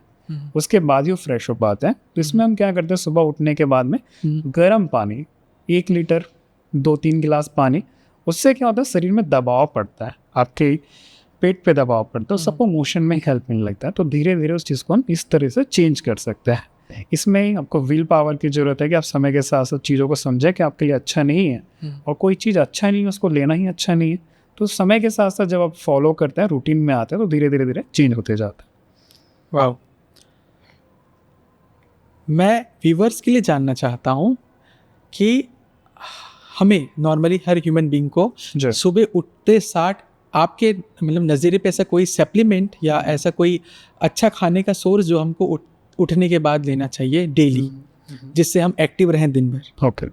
उसके बाद ही वो फ्रेश हो पाते हैं। तो इसमें हम क्या करते हैं, सुबह उठने के बाद में गर्म पानी 1 लीटर 2-3 गिलास पानी, उससे क्या होता है शरीर में दबाव पड़ता है, आपके पेट पे दबाव पड़ता है, सबको मोशन में हेल्प मिलने लगता है। तो धीरे धीरे उस चीज़ को हम इस तरह से चेंज कर सकते हैं। इसमें आपको विल पावर की ज़रूरत है कि आप समय के साथ साथ चीज़ों को समझें कि आपके लिए अच्छा नहीं है, और कोई चीज़ अच्छा नहीं है उसको लेना ही अच्छा नहीं है। तो समय के साथ साथ जब आप फॉलो करते हैं, रूटीन में आते हैं, तो धीरे धीरे धीरे चेंज होते जाता है। वाह। मैं व्यूवर्स के लिए जानना चाहता हूँ कि हमें नॉर्मली हर ह्यूमन बीइंग को जी। सुबह उठते साथ आपके मतलब नज़रिए पे ऐसा कोई सप्लीमेंट या ऐसा कोई अच्छा खाने का सोर्स जो हमको उठने के बाद लेना चाहिए डेली, जिससे हम एक्टिव रहें दिन भर? ओके,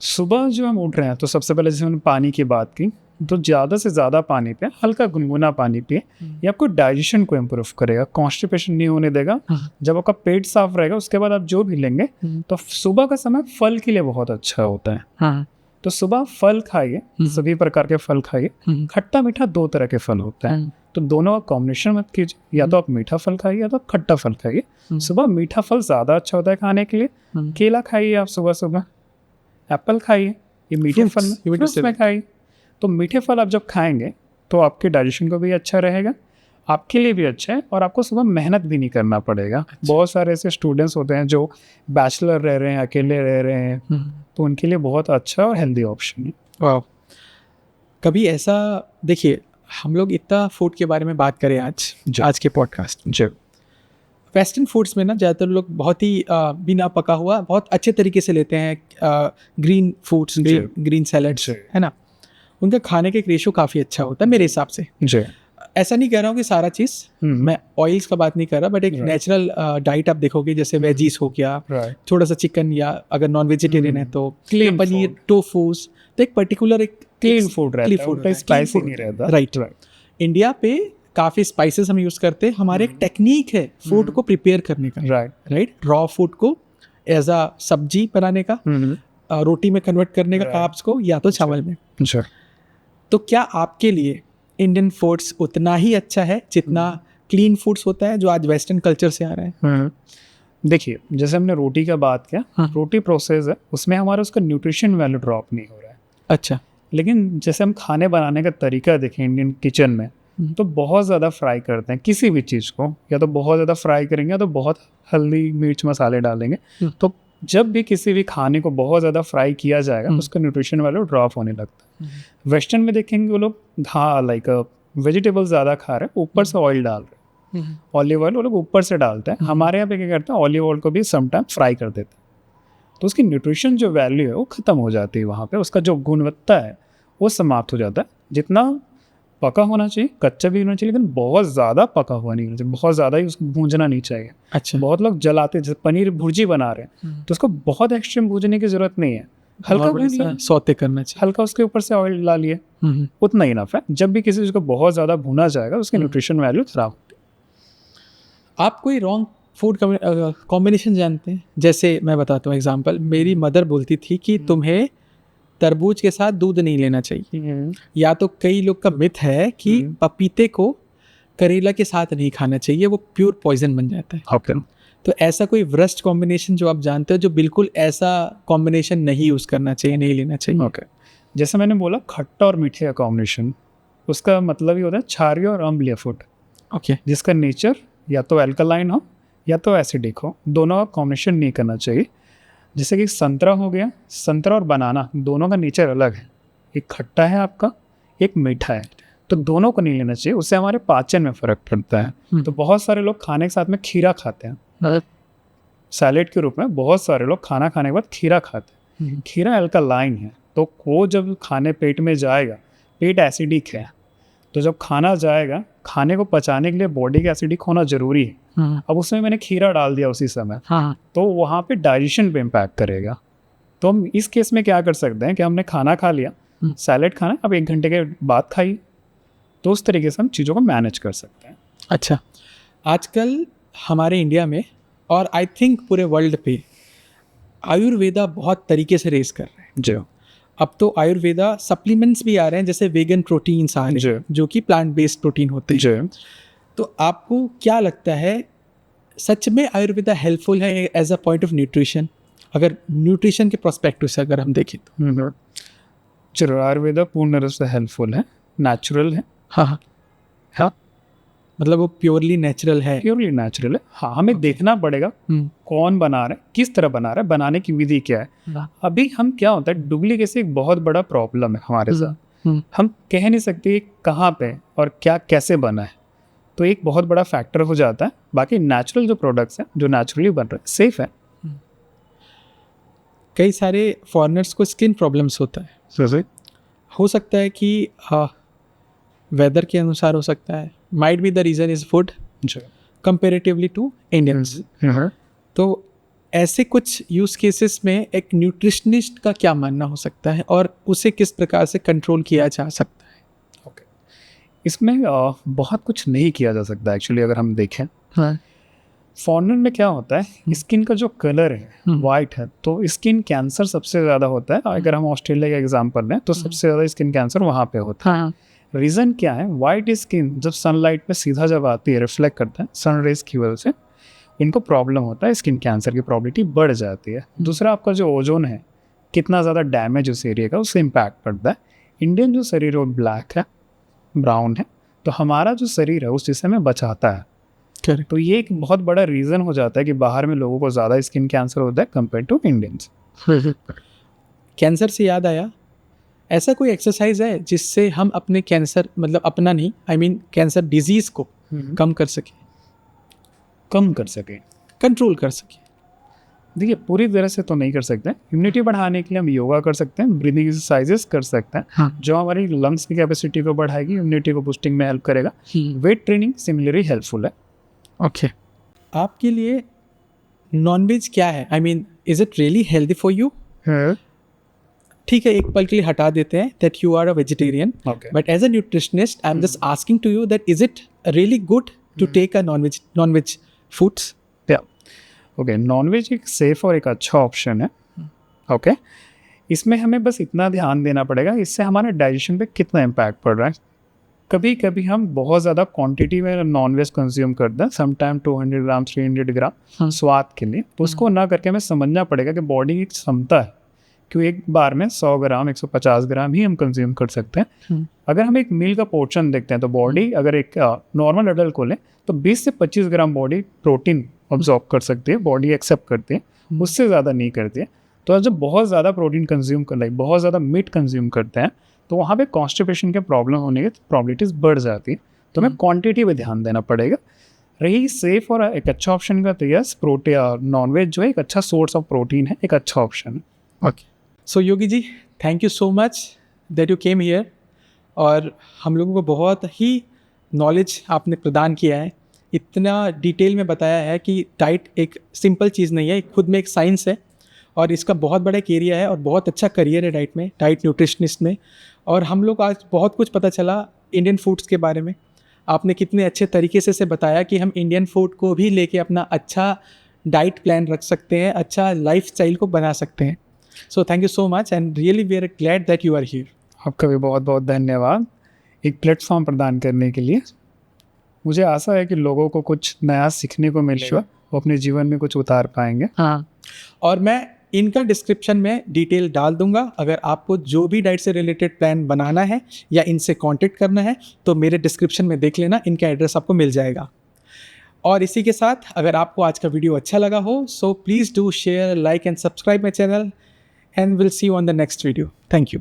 सुबह जो हम उठ रहे हैं तो सबसे पहले जैसे हमने पानी की बात की, तो ज़्यादा से ज़्यादा पानी पिए, हल्का गुनगुना पानी पिए। ये आपको डाइजेशन को इम्प्रूव करेगा, कॉन्स्टिपेशन नहीं होने देगा। जब आपका पेट साफ रहेगा उसके बाद आप जो भी लेंगे, तो सुबह का समय फल के लिए बहुत अच्छा होता है। तो सुबह फल खाइए, सभी प्रकार के फल खाइए। खट्टा मीठा दो तरह के फल होते हैं, तो दोनों का कॉम्बिनेशन मत कीजिए, या तो आप मीठा फल खाइए या तो खट्टा फल खाइए। सुबह मीठा फल ज़्यादा अच्छा होता है खाने के लिए। केला खाइए आप सुबह सुबह, एप्पल खाइए, ये मीठे फल में, फ्रूट्स में खाइए। तो मीठे फल आप जब खाएंगे तो आपके डाइजेशन को भी अच्छा रहेगा, आपके लिए भी अच्छा है, और आपको सुबह मेहनत भी नहीं करना पड़ेगा। अच्छा। बहुत सारे ऐसे स्टूडेंट्स होते हैं जो बैचलर रह रहे हैं, अकेले रह रहे हैं, तो उनके लिए बहुत अच्छा और हेल्दी ऑप्शन है। वाह। कभी ऐसा, देखिए हम लोग इतना फूड के बारे में बात करें आज के पॉडकास्ट में। वेस्टर्न फूड्स में ना ज़्यादातर लोग बहुत ही बिना पका हुआ बहुत अच्छे तरीके से लेते हैं ग्रीन फूड्स, ग्रीन सैलड्स, है ना। उनका खाने का एक रेशो काफ़ी अच्छा होता है मेरे हिसाब से। ऐसा नहीं कह रहा हूँ कि सारा चीज़, मैं ऑयल्स का बात नहीं कर रहा, बट एक नेचुरल डाइट आप देखोगे, जैसे वेजीज हो गया, थोड़ा सा चिकन, या अगर नॉन वेजिटेरियन है तो पनीर, टोफूस, तो एक पर्टिकुलर एक क्लीन फूड रहता है, स्पाइसी नहीं रहता। राइट। इंडिया पे काफ़ी स्पाइसेस हम यूज़ करते हैं, हमारे एक टेक्निक है फूड को प्रिपेयर करने का। राइट। रॉ फूड को एज अ सब्जी बनाने का, रोटी में कन्वर्ट करने का, कार्ब्स को, या तो चावल में। तो क्या आपके लिए इंडियन फूड्स उतना ही अच्छा है जितना क्लीन फूड्स होता है जो आज वेस्टर्न कल्चर से आ रहा है? देखिए, जैसे हमने रोटी का बात किया, रोटी प्रोसेस है, उसमें हमारा उसका न्यूट्रिशन वैल्यू ड्रॉप नहीं हो रहा है। अच्छा। लेकिन जैसे हम खाने बनाने का तरीका देखें इंडियन किचन में, तो बहुत ज़्यादा फ्राई करते हैं किसी भी चीज़ को, या तो बहुत ज़्यादा फ्राई करेंगे या तो बहुत हल्दी मिर्च मसाले डालेंगे। तो जब भी किसी भी खाने को बहुत ज़्यादा फ्राई किया जाएगा, उसका न्यूट्रिशन वैल्यू ड्रॉप होने लगता है। वेस्टर्न में देखेंगे वो लोग लाइक वेजिटेबल ज़्यादा खा रहे हैं, ऊपर से ऑयल डाल रहे हैं, ऑलिव ऑयल वो लोग ऊपर से डालते हैं। हमारे यहाँ पे क्या करते हैं, ऑलिव ऑयल को भी समटाइम फ्राई कर देते हैं, तो उसकी न्यूट्रिशन जो वैल्यू है वो ख़त्म हो जाती है। वहाँ पे उसका जो गुणवत्ता है वो समाप्त हो जाता है। जितना पका होना चाहिए, कच्चा भी होना चाहिए, लेकिन बहुत ज़्यादा पका हुआ नहीं होना चाहिए, बहुत ज़्यादा ही उसको भूंजना नहीं चाहिए। अच्छा। बहुत लोग जलाते हैं, जैसे पनीर भुर्जी बना रहे हैं, तो उसको बहुत एक्सट्रीम भूनने की ज़रूरत नहीं है, हल्का सौते करना चाहिए, हल्का उसके ऊपर से ऑयल डालिए, उतना ही इनफ है। जब भी किसी चीज़ को बहुत ज़्यादा भुना जाएगा उसकी न्यूट्रिशन वैल्यू खराब होती है। आप कोई रॉन्ग फूड कॉम्बिनेशन जानते हैं? जैसे मैं बताता हूँ एग्जांपल, मेरी मदर बोलती थी कि तुम्हें तरबूज के साथ दूध नहीं लेना चाहिए, या तो कई लोग का मिथ है कि पपीते को करेला के साथ नहीं खाना चाहिए, वो प्योर पॉइजन बन जाता है। Okay. तो ऐसा कोई वर्स्ट कॉम्बिनेशन जो आप जानते हो, जो बिल्कुल ऐसा कॉम्बिनेशन नहीं यूज़ करना चाहिए, नहीं लेना चाहिए? Okay. जैसे मैंने बोला खट्टा और मीठे का कॉम्बिनेशन, उसका मतलब ही होता है क्षारीय और अम्लीय फूड। ओके। जिसका नेचर या तो एल्कलाइन हो या तो एसिडिक हो, दोनों का कॉम्बिनेशन नहीं करना चाहिए। जैसे कि संतरा हो गया, संतरा और बनाना दोनों का नेचर अलग है, एक खट्टा है आपका, एक मीठा है, तो दोनों को नहीं लेना चाहिए, उससे हमारे पाचन में फ़र्क पड़ता है। तो बहुत सारे लोग खाने के साथ में खीरा खाते हैं सैलेड के रूप में, बहुत सारे लोग खाना खाने के बाद खीरा खाते हैं। खीरा अल्कलाइन है, तो वो जब खाने पेट में जाएगा, पेट एसिडिक है, तो जब खाना जाएगा, खाने को पचाने के लिए बॉडी का एसिडिक होना ज़रूरी है। अब उसमें मैंने खीरा डाल दिया उसी समय, तो वहाँ पे डाइजेशन पे इम्पैक्ट करेगा। तो हम इस केस में क्या कर सकते हैं कि हमने खाना खा लिया, सैलेड खाना, अब 1 घंटे के बाद खाइए, तो उस तरीके से हम चीज़ों को मैनेज कर सकते हैं। अच्छा, आजकल हमारे इंडिया में और आई थिंक पूरे वर्ल्ड पे आयुर्वेदा बहुत तरीके से रेस कर रहे हैं। जी। अब तो आयुर्वेदा सप्लीमेंट्स भी आ रहे हैं, जैसे वेगन प्रोटीन्स आ रहे हैं जो कि प्लांट बेस्ड प्रोटीन होते हैं। तो आपको क्या लगता है, सच में आयुर्वेदा हेल्पफुल है as a point of nutrition? अगर न्यूट्रिशन के प्रोस्पेक्टिव से अगर हम देखें तो चलो, आयुर्वेदा पूर्ण रूप से हेल्पफुल है, नेचुरल है। हाँ। हाँ, मतलब वो प्योरली नेचुरल है। प्योरली नेचुरल है। हाँ, हमें देखना पड़ेगा कौन बना रहा है, किस तरह बना रहा है, बनाने की विधि क्या है। अभी हम क्या होता है, डुप्लीकेसी एक बहुत बड़ा प्रॉब्लम है हमारे साथ। हम कह नहीं सकते कहाँ पे और क्या कैसे बना है, तो एक बहुत बड़ा फैक्टर हो जाता है। बाकी नेचुरल जो प्रोडक्ट्स हैं, जो नेचुरली बन रहे हैं, सेफ है। कई सारे फॉरेनर्स को स्किन प्रॉब्लम्स होता है, हो सकता है कि वेदर के अनुसार हो सकता है, might be the reason is food comparatively to Indians. तो ऐसे कुछ यूज़ केसेस में एक न्यूट्रिशनिस्ट का क्या मानना हो सकता है और उसे किस प्रकार से कंट्रोल किया जा सकता है? ओके, इसमें बहुत कुछ नहीं किया जा सकता एक्चुअली। अगर हम देखें, फॉरेनर में क्या होता है, स्किन का जो कलर है वाइट है, तो स्किन कैंसर सबसे ज़्यादा होता है। अगर हम ऑस्ट्रेलिया का एग्जांपल लें तो सबसे ज़्यादा स्किन कैंसर वहाँ पे होता है। रीज़न क्या है, वाइट स्किन जब सनलाइट पे सीधा जब आती है, रिफ्लेक्ट करता है सन रेज की वजह से, इनको प्रॉब्लम होता है, स्किन कैंसर की प्रॉबिलिटी बढ़ जाती है। दूसरा, आपका जो ओजोन है, कितना ज़्यादा डैमेज उस एरिया का, उससे इम्पैक्ट पड़ता है। इंडियन जो शरीर है वो ब्लैक है, ब्राउन है, तो हमारा जो शरीर है उस चीज़ से हमें बचाता है। Correct. तो ये एक बहुत बड़ा रीज़न हो जाता है कि बाहर में लोगों को ज़्यादा स्किन कैंसर होता है कंपेयर टू इंडियंस। कैंसर से याद आया, ऐसा कोई एक्सरसाइज है जिससे हम अपने कैंसर, मतलब अपना नहीं, आई मीन कैंसर डिजीज़ को कम कर सके, कंट्रोल कर सके? देखिए, पूरी तरह से तो नहीं कर सकते। इम्यूनिटी बढ़ाने के लिए हम योगा कर सकते हैं, ब्रीदिंग एक्सरसाइजेस कर सकते हैं, जो हमारी लंग्स की कैपेसिटी को बढ़ाएगी, इम्यूनिटी को बूस्टिंग में हेल्प करेगा। वेट ट्रेनिंग सिमिलरली हेल्पफुल है। ओके, आपके लिए नॉनवेज क्या है? I mean, is it really healthy for you? ठीक है, एक पल के लिए हटा देते हैं that you are a vegetarian, but as a nutritionist I am just asking to you that is it really good to take a non veg foods? Okay, non veg एक सेफ और एक अच्छा ऑप्शन है। ओके, इसमें हमें बस इतना ध्यान देना पड़ेगा इससे हमारे डाइजेशन पे कितना इम्पैक्ट पड़ रहा है। कभी कभी हम बहुत ज़्यादा क्वांटिटी में नॉनवेज कंज्यूम करते हैं, समटाइम 200 ग्राम 300 ग्राम स्वाद के लिए। तो उसको ना करके हमें समझना पड़ेगा कि बॉडी की क्षमता है कि एक बार में 100 ग्राम 150 ग्राम ही हम कंज्यूम कर सकते हैं। अगर हम एक मील का पोर्शन देखते हैं तो बॉडी, अगर एक नॉर्मल एडल्ट को लें तो 20 से 25 ग्राम बॉडी प्रोटीन ऑब्जॉर्ब कर सकती है, बॉडी एक्सेप्ट करती है, उससे ज़्यादा नहीं करती है। तो जब बहुत ज़्यादा प्रोटीन कंज्यूम कर, लाइक बहुत ज़्यादा मीट कंज्यूम करते हैं, तो वहाँ पे कॉन्स्टिपेशन के प्रॉब्लम होने की प्रॉबिलिटीज़ बढ़ जाती है। तो हमें क्वांटिटी पे ध्यान देना पड़ेगा। रही सेफ और एक अच्छा ऑप्शन का, तो यस, प्रोटीन नॉनवेज जो है एक अच्छा सोर्स ऑफ प्रोटीन है, एक अच्छा ऑप्शन है। Okay, so Yogi ji, thank you so much that you came here, और हम लोगों को बहुत ही नॉलेज आपने प्रदान किया है, इतना डिटेल में बताया है कि डाइट एक सिंपल चीज़ नहीं है, खुद में एक साइंस है और इसका बहुत बड़ा एक एरिया है और बहुत अच्छा करियर है डाइट में, डाइट न्यूट्रिशनिस्ट में। और हम लोग आज बहुत कुछ पता चला इंडियन फूड्स के बारे में। आपने कितने अच्छे तरीके से बताया कि हम इंडियन फूड को भी लेके अपना अच्छा डाइट प्लान रख सकते हैं, अच्छा लाइफ स्टाइल को बना सकते हैं। So thank you so much and really we are glad that you are here. आपका भी बहुत बहुत धन्यवाद एक प्लेटफॉर्म प्रदान करने के लिए। मुझे आशा है कि लोगों को कुछ नया सीखने को मिलेगा, वो अपने जीवन में कुछ उतार पाएंगे। हाँ, और मैं इनका डिस्क्रिप्शन में डिटेल डाल दूंगा। अगर आपको जो भी डाइट से रिलेटेड प्लान बनाना है या इनसे कांटेक्ट करना है तो मेरे डिस्क्रिप्शन में देख लेना, इनका एड्रेस आपको मिल जाएगा। और इसी के साथ अगर आपको आज का वीडियो अच्छा लगा हो so please do share, like and subscribe my channel, and will see you on the next video. Thank you.